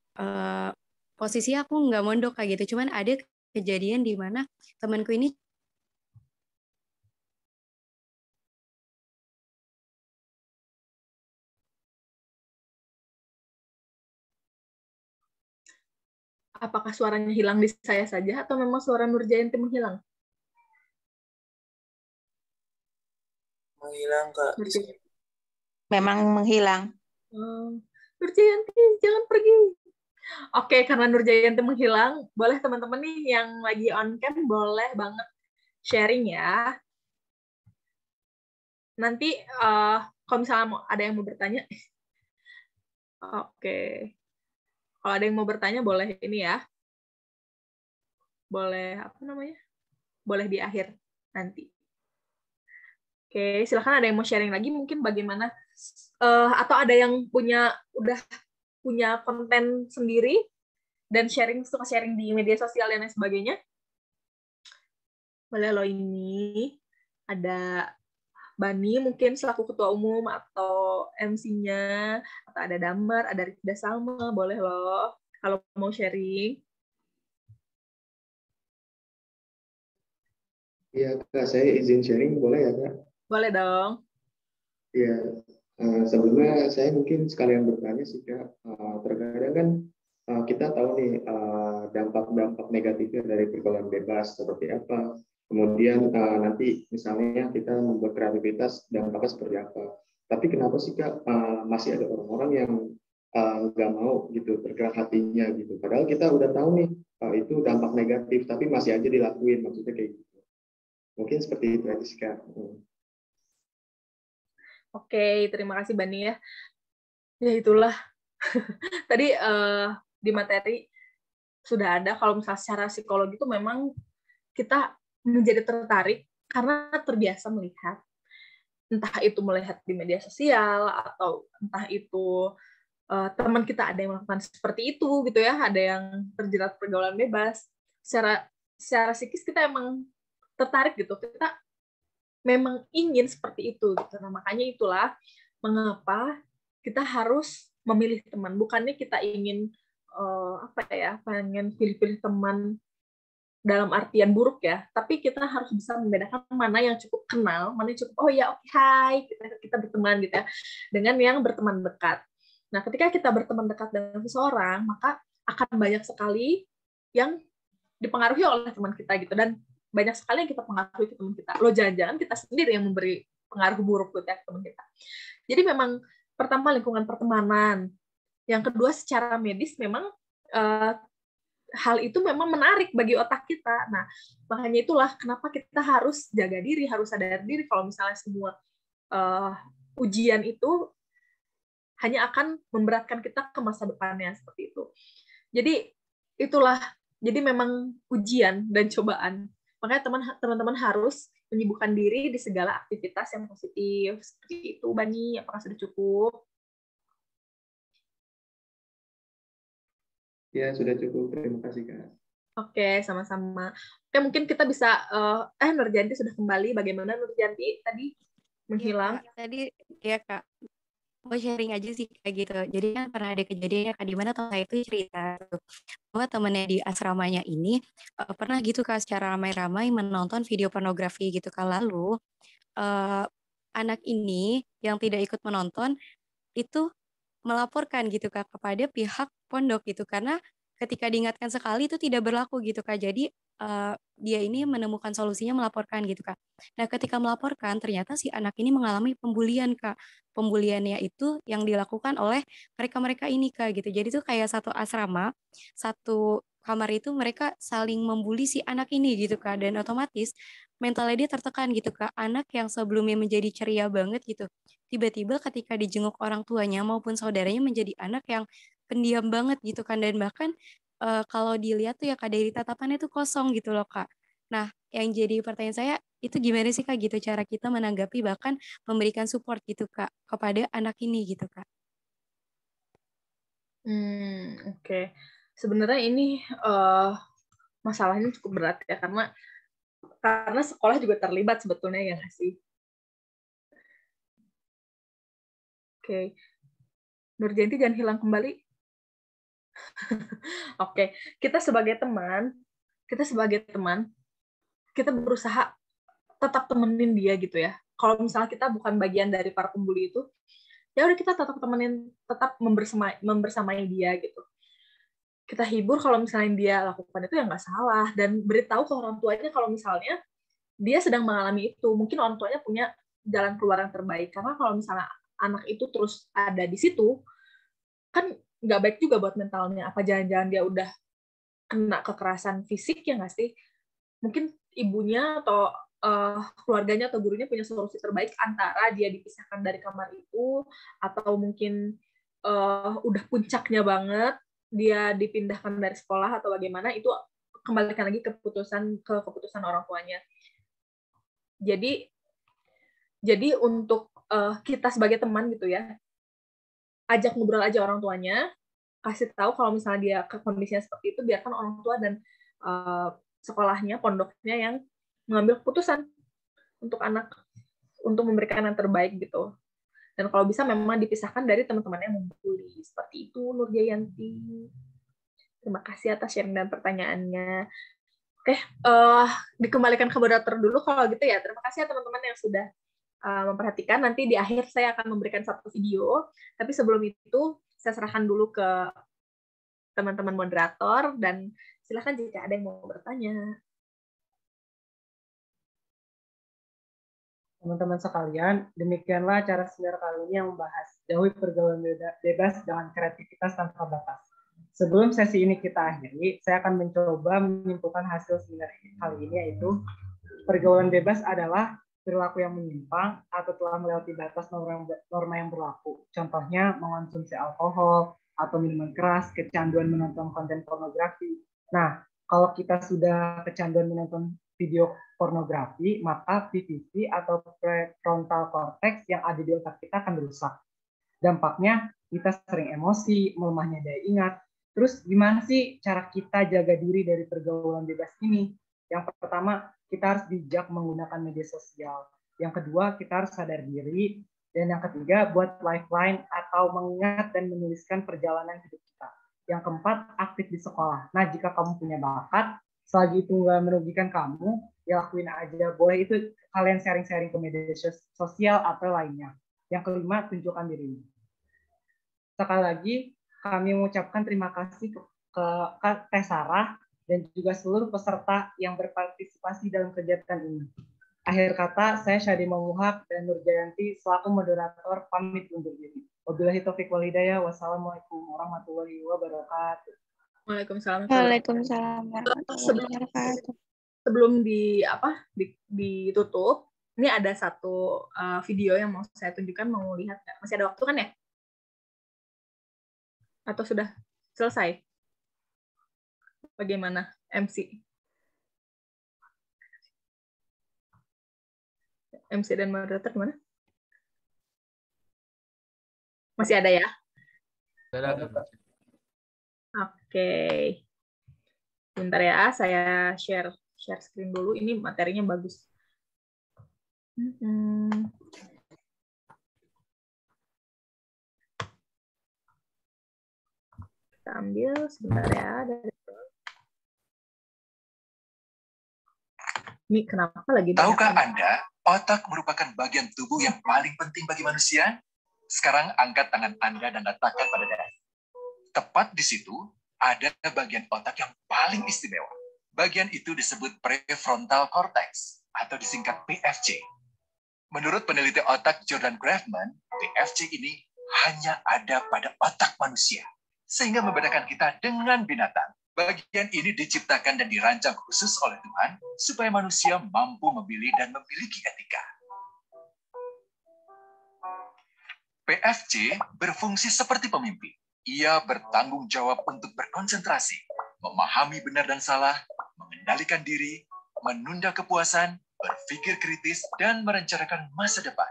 posisi aku nggak mondok Kak gitu, cuman ada kejadian di mana temanku ini Apakah suaranya hilang di saya saja atau memang suara Nurjayanti menghilang? Menghilang, Kak. Memang menghilang. Nurjayanti, jangan pergi. Oke, karena Nurjayanti menghilang, boleh teman-teman nih yang lagi on cam boleh banget sharing ya. Nanti kalau misalnya ada yang mau bertanya, oke. Kalau ada yang mau bertanya boleh ini ya. Boleh apa namanya? Boleh di akhir nanti. Oke, silakan ada yang mau sharing lagi mungkin bagaimana atau ada yang udah punya konten sendiri dan suka sharing di media sosial dan lain sebagainya. Boleh loh, ini ada Bani mungkin selaku ketua umum atau MC-nya, atau ada Damar, ada Rifda Salma, boleh loh kalau mau sharing. Iya, Kak, saya izin sharing, boleh ya, Kak? Boleh dong. Iya, sebelumnya saya mungkin sekalian bertanya sih, Kak. Terkadang kan kita tahu nih dampak-dampak negatifnya dari pergaulan bebas seperti apa. Kemudian nanti misalnya kita membuat kreativitas, dampaknya seperti apa. Tapi kenapa sih, Kak, masih ada orang-orang yang nggak mau gitu bergerak hatinya gitu. Padahal kita udah tahu nih itu dampak negatif, tapi masih aja dilakuin, maksudnya kayak gitu. Mungkin seperti itu aja sih, Kak. Oke, terima kasih Bani ya. Ya itulah. Tadi di materi sudah ada kalau misalnya secara psikologi itu memang kita menjadi tertarik karena terbiasa melihat. Entah itu melihat di media sosial atau entah itu teman kita ada yang melakukan seperti itu gitu ya, ada yang terjerat pergaulan bebas. Secara psikis kita emang tertarik gitu. Kita memang ingin seperti itu gitu. Nah, makanya itulah mengapa kita harus memilih teman. Bukannya kita ingin pengen pilih-pilih teman dalam artian buruk ya, tapi kita harus bisa membedakan mana yang cukup kenal, mana yang cukup hai kita berteman gitu ya, dengan yang berteman dekat. Nah, ketika kita berteman dekat dengan seseorang, maka akan banyak sekali yang dipengaruhi oleh teman kita gitu, dan banyak sekali yang kita pengaruhi ke teman kita. Lo jangan-jangan kita sendiri yang memberi pengaruh buruk gitu ya ke teman kita. Jadi memang pertama lingkungan pertemanan, yang kedua secara medis memang hal itu memang menarik bagi otak kita. Nah, makanya itulah kenapa kita harus jaga diri, harus sadar diri kalau misalnya semua ujian itu hanya akan memberatkan kita ke masa depannya seperti itu. Jadi itulah, jadi memang ujian dan cobaan. Makanya teman-teman harus menyibukkan diri di segala aktivitas yang positif. Seperti itu, Bani. Apakah sudah cukup? Ya, sudah cukup. Terima kasih, Kak. Oke, sama-sama. Oke, mungkin kita bisa, Nurjanti sudah kembali. Bagaimana Nurjanti tadi menghilang? Ya, Kak. Tadi, ya Kak, mau sharing aja sih kayak gitu. Jadi kan pernah ada kejadiannya Kak, di mana teman saya itu cerita bahwa temennya di asramanya ini pernah gitu Kak secara ramai-ramai menonton video pornografi gitu Kak. Lalu anak ini yang tidak ikut menonton itu melaporkan gitu Kak kepada pihak pondok gitu, karena ketika diingatkan sekali itu tidak berlaku gitu Kak. Jadi dia ini menemukan solusinya melaporkan gitu Kak. Nah, ketika melaporkan ternyata si anak ini mengalami pembulian Kak. Pembuliannya itu yang dilakukan oleh mereka-mereka ini Kak gitu. Jadi itu kayak satu asrama, satu kamar itu mereka saling membuli si anak ini gitu Kak, dan otomatis mentalnya dia tertekan gitu Kak. Anak yang sebelumnya menjadi ceria banget gitu, tiba-tiba ketika dijenguk orang tuanya maupun saudaranya menjadi anak yang pendiam banget gitu kan, dan bahkan kalau dilihat tuh ya Kak dari tatapannya tuh kosong gitu loh Kak. Nah, yang jadi pertanyaan saya itu gimana sih Kak gitu cara kita menanggapi bahkan memberikan support gitu Kak kepada anak ini gitu Kak. Oke. Sebenarnya ini masalahnya cukup berat ya, karena sekolah juga terlibat sebetulnya ya nggak sih? Oke. Nurjanti jangan hilang kembali. Oke, kita sebagai teman, kita berusaha tetap temenin dia gitu ya. Kalau misalnya kita bukan bagian dari para pembuli itu, ya udah kita tetap temenin, tetap membersamai dia gitu. kita hibur kalau misalnya dia lakukan itu ya nggak salah, dan beritahu ke orang tuanya kalau misalnya dia sedang mengalami itu. Mungkin orang tuanya punya jalan keluar yang terbaik, karena kalau misalnya anak itu terus ada di situ kan nggak baik juga buat mentalnya. Apa jangan-jangan dia udah kena kekerasan fisik ya nggak sih? Mungkin ibunya atau keluarganya atau gurunya punya solusi terbaik, antara dia dipisahkan dari kamar itu, atau mungkin udah puncaknya banget dia dipindahkan dari sekolah atau bagaimana, itu kembalikan lagi ke keputusan orang tuanya. Jadi untuk kita sebagai teman gitu ya, ajak ngobrol aja orang tuanya, kasih tahu kalau misalnya dia ke kondisinya seperti itu, biarkan orang tua dan sekolahnya, pondoknya yang mengambil keputusan untuk anak, untuk memberikan yang terbaik gitu. Dan kalau bisa memang dipisahkan dari teman-teman yang membuli. Seperti itu, Nur Jayanti. Terima kasih atas sharing dan pertanyaannya. Oke, dikembalikan ke moderator dulu kalau gitu ya. Terima kasih ya teman-teman yang sudah memperhatikan. Nanti di akhir saya akan memberikan satu video. Tapi sebelum itu, saya serahkan dulu ke teman-teman moderator, dan silakan jika ada yang mau bertanya. Teman-teman sekalian, demikianlah acara seminar kali ini yang membahas jauhi pergaulan bebas dengan kreativitas tanpa batas. Sebelum sesi ini kita akhiri, saya akan mencoba menyimpulkan hasil seminar kali ini, yaitu pergaulan bebas adalah perilaku yang menyimpang atau telah melewati batas norma yang berlaku. Contohnya mengonsumsi alkohol atau minuman keras, kecanduan menonton konten pornografi. Nah, kalau kita sudah kecanduan menonton video pornografi, maka PVC atau prefrontal cortex yang ada di otak kita akan rusak. Dampaknya kita sering emosi, melemahnya daya ingat. Terus gimana sih cara kita jaga diri dari pergaulan bebas ini? Yang pertama, kita harus bijak menggunakan media sosial. Yang kedua, kita harus sadar diri. Dan yang ketiga, buat lifeline atau mengingat dan menuliskan perjalanan hidup kita. Yang keempat, aktif di sekolah. Nah, jika kamu punya bakat, selagi itu nggak merugikan kamu, ya lakuin aja. Boleh itu kalian sharing-sharing ke media sosial atau lainnya. Yang kelima, tunjukkan dirimu. Sekali lagi, kami mengucapkan terima kasih ke Teh Sarah dan juga seluruh peserta yang berpartisipasi dalam kegiatan ini. Akhir kata, saya Syadi Mamuhak dan Nur Jayanti selaku moderator pamit undur diri. Wabillahi taufiq wal hidayah. Wassalamualaikum warahmatullahi wabarakatuh. Waalaikumsalam. Waalaikumsalam warahmatullahi wabarakatuh. Sebelum ditutup, ini ada satu video yang mau saya tunjukkan. Mau lihat nggak? Masih ada waktu kan ya? Atau sudah selesai? Bagaimana MC? MC dan moderator gimana? Masih ada ya? Oke. Bentar ya, saya share screen dulu. Ini materinya bagus. Kita ambil sebentar ya. Ini kenapa lagi? Tahukah Anda, otak merupakan bagian tubuh yang paling penting bagi manusia? Sekarang angkat tangan Anda dan letakkan pada dada. Tepat di situ, ada bagian otak yang paling istimewa. Bagian itu disebut prefrontal cortex, atau disingkat PFC. Menurut peneliti otak Jordan Grafman, PFC ini hanya ada pada otak manusia, sehingga membedakan kita dengan binatang. Bagian ini diciptakan dan dirancang khusus oleh Tuhan, supaya manusia mampu memilih dan memiliki etika. PFC berfungsi seperti pemimpin. Ia bertanggung jawab untuk berkonsentrasi, memahami benar dan salah, mengendalikan diri, menunda kepuasan, berpikir kritis, dan merencanakan masa depan.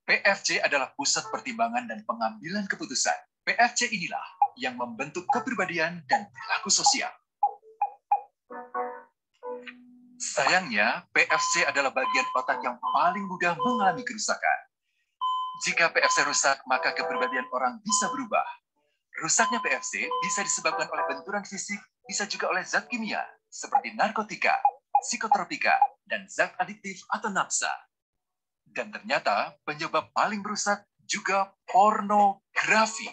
PFC adalah pusat pertimbangan dan pengambilan keputusan. PFC inilah yang membentuk kepribadian dan perilaku sosial. Sayangnya, PFC adalah bagian otak yang paling mudah mengalami kerusakan. Jika PFC rusak, maka kepribadian orang bisa berubah. Rusaknya PFC bisa disebabkan oleh benturan fisik, bisa juga oleh zat kimia, seperti narkotika, psikotropika, dan zat adiktif atau nafsa. Dan ternyata penyebab paling merusak juga pornografi,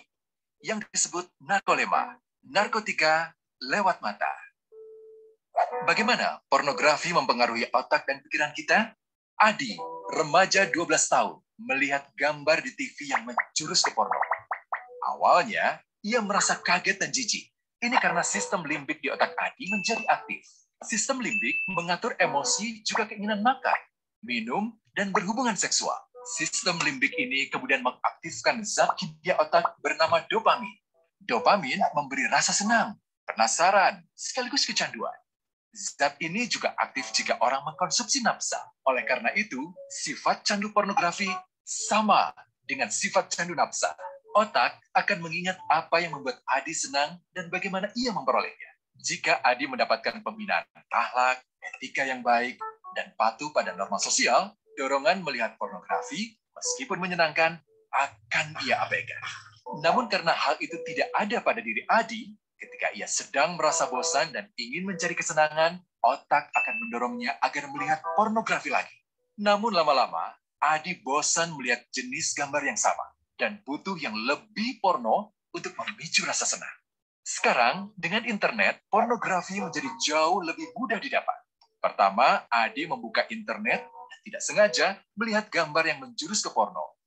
yang disebut narkolema, narkotika, lewat mata. Bagaimana pornografi mempengaruhi otak dan pikiran kita? Adi, remaja 12 tahun, melihat gambar di TV yang menjurus ke porno. Awalnya, ia merasa kaget dan jijik. Ini karena sistem limbik di otak Adi menjadi aktif. Sistem limbik mengatur emosi juga keinginan makan, minum, dan berhubungan seksual. Sistem limbik ini kemudian mengaktifkan zat kimia otak bernama dopamin. Dopamin memberi rasa senang, penasaran, sekaligus kecanduan. Zat ini juga aktif jika orang mengkonsumsi nafsa. Oleh karena itu, sifat candu pornografi sama dengan sifat candu nafsa. Otak akan mengingat apa yang membuat Adi senang dan bagaimana ia memperolehnya. Jika Adi mendapatkan pembinaan akhlak, etika yang baik, dan patuh pada norma sosial, dorongan melihat pornografi, meskipun menyenangkan, akan ia abaikan. Namun karena hal itu tidak ada pada diri Adi, ketika ia sedang merasa bosan dan ingin mencari kesenangan, otak akan mendorongnya agar melihat pornografi lagi. Namun lama-lama, Adi bosan melihat jenis gambar yang sama dan butuh yang lebih porno untuk memicu rasa senang. Sekarang, dengan internet, pornografi menjadi jauh lebih mudah didapat. Pertama, Adi membuka internet dan tidak sengaja melihat gambar yang menjurus ke porno.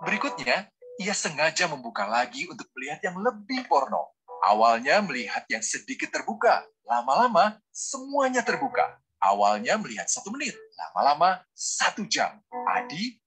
Berikutnya, ia sengaja membuka lagi untuk melihat yang lebih porno. Awalnya melihat yang sedikit terbuka, lama-lama semuanya terbuka. Awalnya melihat 1 menit, lama-lama 1 jam. Adi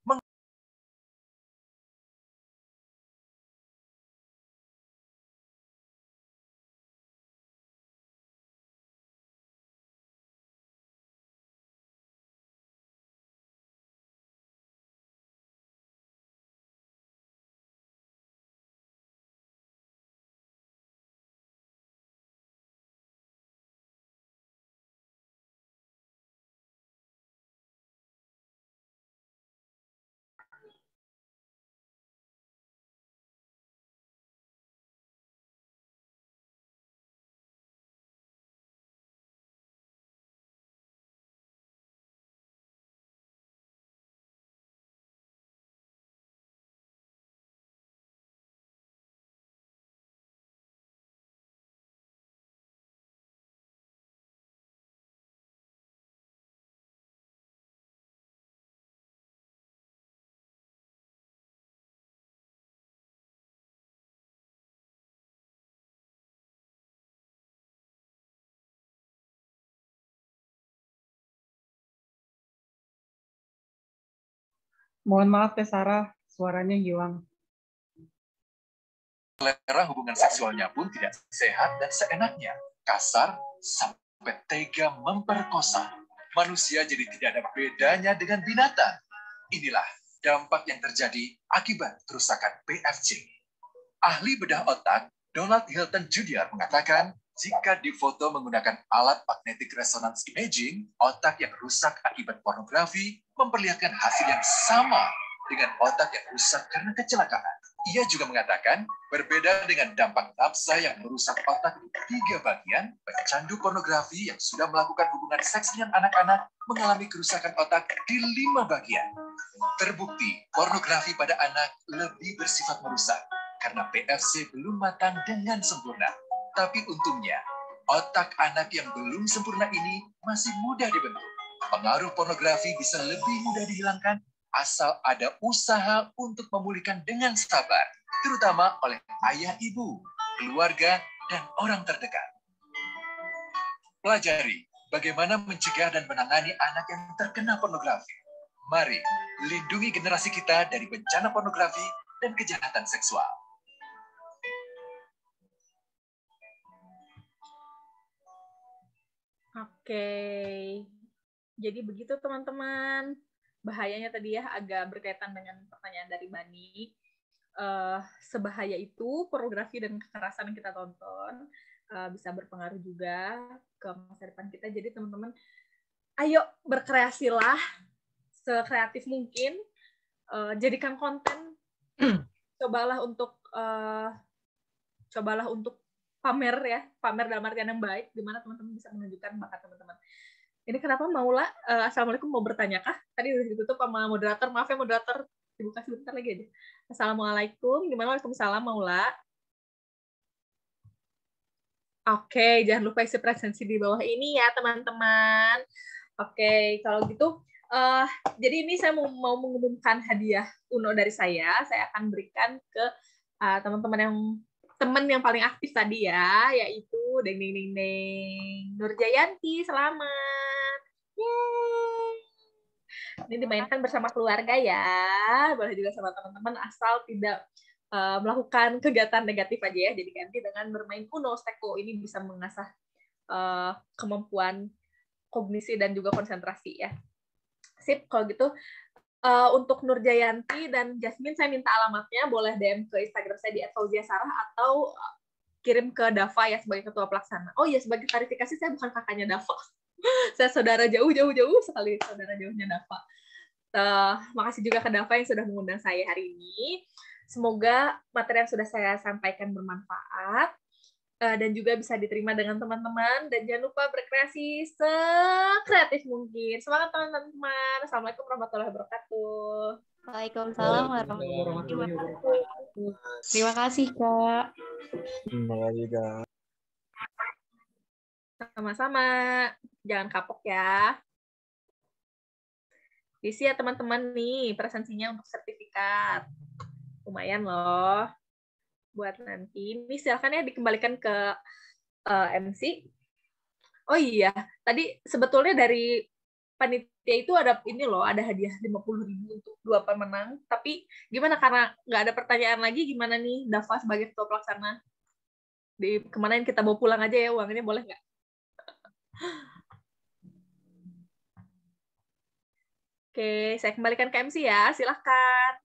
Mohon maaf ya Sarah, suaranya hilang. selera hubungan seksualnya pun tidak sehat dan seenaknya. Kasar sampai tega memperkosa. Manusia jadi tidak ada bedanya dengan binatang. Inilah dampak yang terjadi akibat kerusakan PFC. Ahli bedah otak Donald Hilton Jr. mengatakan, jika difoto menggunakan alat magnetic resonance imaging, otak yang rusak akibat pornografi memperlihatkan hasil yang sama dengan otak yang rusak karena kecelakaan. Ia juga mengatakan, berbeda dengan dampak nafsa yang merusak otak di 3 bagian, pecandu pornografi yang sudah melakukan hubungan seks dengan anak-anak mengalami kerusakan otak di 5 bagian. Terbukti, pornografi pada anak lebih bersifat merusak karena PFC belum matang dengan sempurna. Tapi untungnya, otak anak yang belum sempurna ini masih mudah dibentuk. Pengaruh pornografi bisa lebih mudah dihilangkan asal ada usaha untuk memulihkan dengan sabar, terutama oleh ayah ibu, keluarga, dan orang terdekat. Pelajari bagaimana mencegah dan menangani anak yang terkena pornografi. Mari lindungi generasi kita dari bencana pornografi dan kejahatan seksual. Oke, jadi begitu teman-teman. Bahayanya tadi ya agak berkaitan dengan pertanyaan dari Bani. Sebahaya itu pornografi dan kekerasan yang kita tonton bisa berpengaruh juga ke masa depan kita. Jadi teman-teman, ayo berkreasilah sekreatif mungkin. Jadikan konten. Cobalah untuk pamer ya, pamer dalam artian yang baik, di mana teman-teman bisa menunjukkan bakat teman-teman. Ini kenapa Maula, Assalamualaikum, mau bertanya kah? Tadi udah ditutup sama moderator, maaf ya moderator, dibuka sebentar lagi aja. Assalamualaikum, gimana? Waalaikumsalam Maula. Oke, jangan lupa isi presensi di bawah ini ya, teman-teman. Oke, kalau gitu, jadi ini saya mau mengumumkan hadiah Uno dari saya. Saya akan berikan ke teman-teman yang paling aktif tadi ya, yaitu deng deng deng deng Nurjayanti. Selamat. Yeay. Ini dimainkan bersama keluarga ya, boleh juga sama teman-teman asal tidak melakukan kegiatan negatif aja ya. Jadi ganti dengan bermain Uno Steko, ini bisa mengasah kemampuan kognisi dan juga konsentrasi ya. Sip, kalau gitu untuk Nurjayanti dan Jasmine saya minta alamatnya, boleh DM ke Instagram saya di @fauziasarah atau kirim ke Dava ya sebagai ketua pelaksana. Oh iya, sebagai klarifikasi saya bukan kakaknya Dava. Saya saudara jauh sekali, saudara jauhnya Dava. Makasih juga ke Dava yang sudah mengundang saya hari ini. Semoga materi yang sudah saya sampaikan bermanfaat dan juga bisa diterima dengan teman-teman. Dan jangan lupa berkreasi sekreatif mungkin. Semangat teman-teman. Assalamualaikum warahmatullahi wabarakatuh. Waalaikumsalam warahmatullahi wabarakatuh. Terima kasih, Kak. Terima kasih, Kak. Sama-sama. Jangan kapok ya. Isi ya teman-teman nih presensinya untuk sertifikat. Lumayan loh buat nanti. Ini silakan ya dikembalikan ke MC. Oh iya, tadi sebetulnya dari panitia itu ada ini loh, ada hadiah 50.000 untuk 2 pemenang. Tapi gimana karena nggak ada pertanyaan lagi, gimana nih Dava sebagai ketua pelaksana? Kemana kita bawa pulang aja ya uangnya, boleh nggak? Oke, saya kembalikan ke MC ya, silahkan.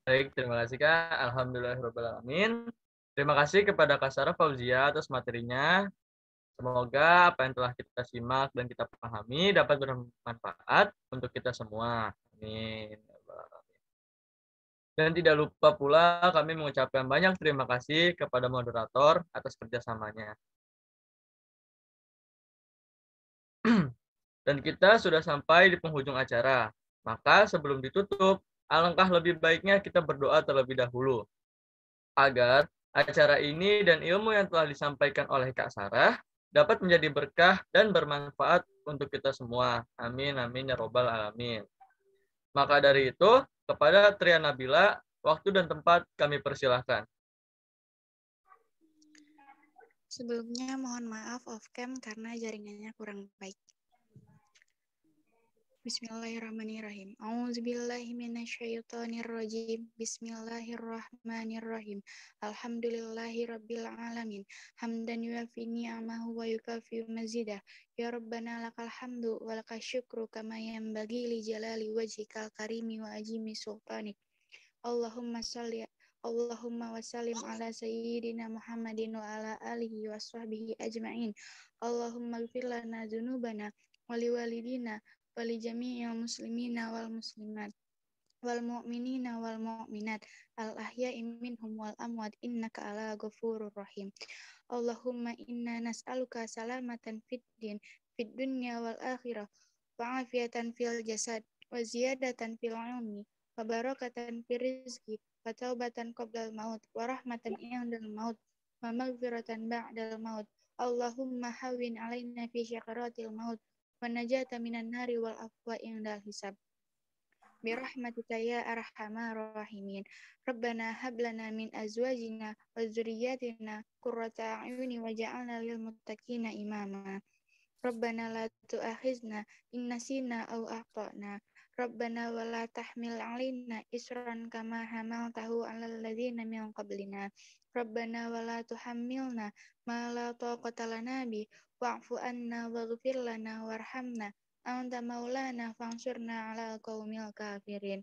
Baik, terima kasih Kak. Alhamdulillahirrahmanirrahim. Terima kasih kepada Kak Sarah Fauzia atas materinya. Semoga apa yang telah kita simak dan kita pahami dapat bermanfaat untuk kita semua. Amin. Dan tidak lupa pula kami mengucapkan banyak terima kasih kepada moderator atas kerjasamanya. Dan kita sudah sampai di penghujung acara. Maka sebelum ditutup, alangkah lebih baiknya kita berdoa terlebih dahulu. Agar acara ini dan ilmu yang telah disampaikan oleh Kak Sarah dapat menjadi berkah dan bermanfaat untuk kita semua. Amin, amin, ya robbal alamin. Maka dari itu, kepada Tria Nabila, waktu dan tempat kami persilahkan. Sebelumnya mohon maaf off-cam karena jaringannya kurang baik. Bismillahirrahmanirrahim. A'udzubillahi minasyaitonirrajim. Bismillahirrahmanirrahim. Alhamdulillahirabbil alamin. Hamdan yuafi ni'amahu wa yukafi mazidah. Ya Rabbana lakal hamdu wa lakal syukru kama yanbaghi li jalali wajhikal karimi wa ajimi sultanik. Allahumma wa sallim ala sayyidina Muhammadin wa ala alihi wa sahbihi ajma'in. Allahumma ighfir lana dzunubana wa liwalidina wali jami'il muslimina wal muslimat wal mu'minina wal mu'minat al ahya'i minhum wal amwat innaka ala ghafurur rahim. Allahumma inna nas'aluka salamatan fid dunya wal akhirah wa afiyatan fil jasad wa ziyadatan fil ilmi wa barakatan fil rizqi wa taubatan qabla al maut wa rahmatan indal maut wa maghfiratan ba'dal maut. Allahumma hawwin alaina fi syakaratil maut wa najata minan nari wal afwa indal hisab. Birahmatika ya arhamar rahimin. Rabbana hab lana min azwajina wa dzurriyyatina qurrata a'yuni waj'alna lil muttaqina imama. Rabbana la tu'akhizna in nasina aw akhtana. Rabbana wa la tahmil 'alaina isran kama hamaltahu 'alal ladzina min qablina. Rabbana wa la tuhammilna ma la taqata lana bi wa'fu anna waghfir lana warhamna anta maulana fansurna 'alal qaumil kafirin.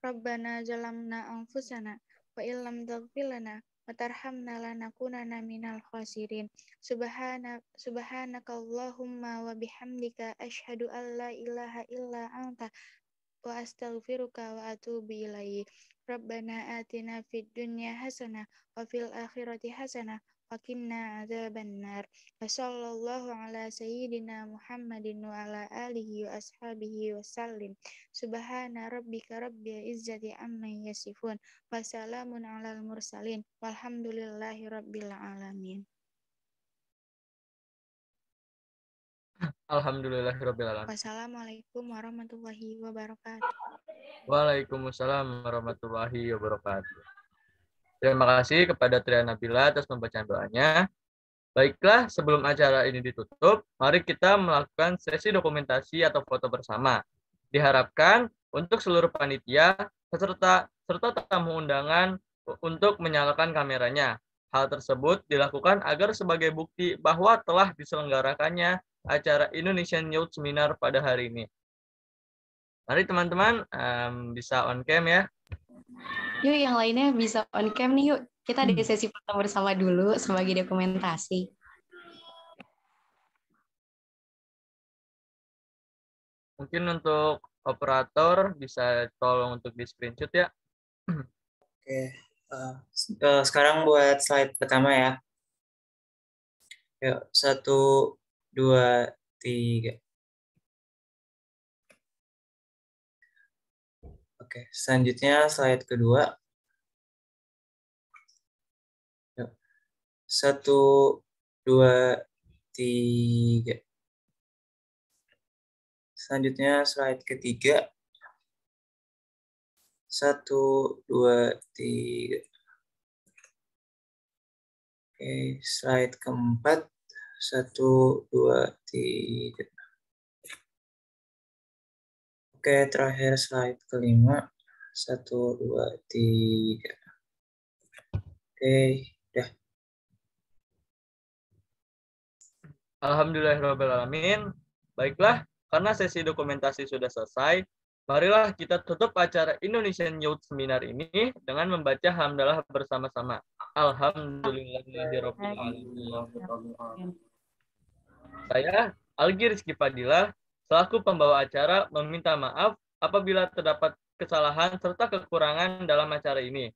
Rabbana zalamna anfusana wa illam taghfir lana wa tarhamna lanakunanna minal khasirin. Subhanaka Allahumma wa bihamdika asyhadu an la ilaha illa anta wa astaghfiruka wa atubu ilaik. Rabbana atina fid dunya hasanah wa fil akhirati hasanah وقنا عذاب النار وصلى الله على سيدنا محمد وعلى آله وأصحابه وسلم سبحان ربك رب العزة عما يصفون وسلام على المرسلين والحمد لله رب العالمين. Alhamdulillahirrabbilalamin. Wassalamualaikum warahmatullahi wabarakatuh. Waalaikumsalam warahmatullahi wabarakatuh. Terima kasih kepada Tria Nabila atas pembacaan doanya. Baiklah, sebelum acara ini ditutup, mari kita melakukan sesi dokumentasi atau foto bersama. Diharapkan untuk seluruh panitia serta tamu undangan untuk menyalakan kameranya. Hal tersebut dilakukan agar sebagai bukti bahwa telah diselenggarakannya acara Indonesian Youth Seminar pada hari ini. Mari teman-teman bisa on cam ya. Yuk yang lainnya bisa on cam nih yuk. Kita di sesi foto bersama dulu sebagai dokumentasi. Mungkin untuk operator bisa tolong untuk di screenshot ya. Oke, sekarang buat slide pertama ya. Yuk, 1, 2, 3. Oke, selanjutnya slide kedua. Yuk, 1, 2, 3. Selanjutnya slide ketiga. 1, 2, 3. Oke, slide keempat. 1, 2, 3. Oke, terakhir slide kelima. 1, 2, 3. Oke, udah. Alhamdulillahirrahmanirrahim. Baiklah, karena sesi dokumentasi sudah selesai, marilah kita tutup acara Indonesian Youth Seminar ini dengan membaca hamdalah bersama-sama. Alhamdulillahirrahmanirrahim. Saya, Algi Rizky Fadilah, selaku pembawa acara meminta maaf apabila terdapat kesalahan serta kekurangan dalam acara ini.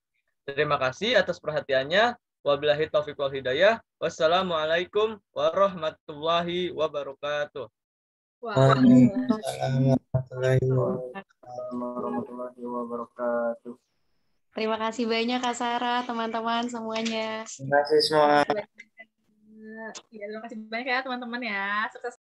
Terima kasih atas perhatiannya. Wabillahi taufiq wal hidayah. Wassalamualaikum warahmatullahi wabarakatuh. Waalaikumsalam warahmatullahi wabarakatuh. Terima kasih banyak Kak Sarah, teman-teman semuanya. Terima kasih semua. Ya, terima kasih banyak ya teman-teman ya. Sukses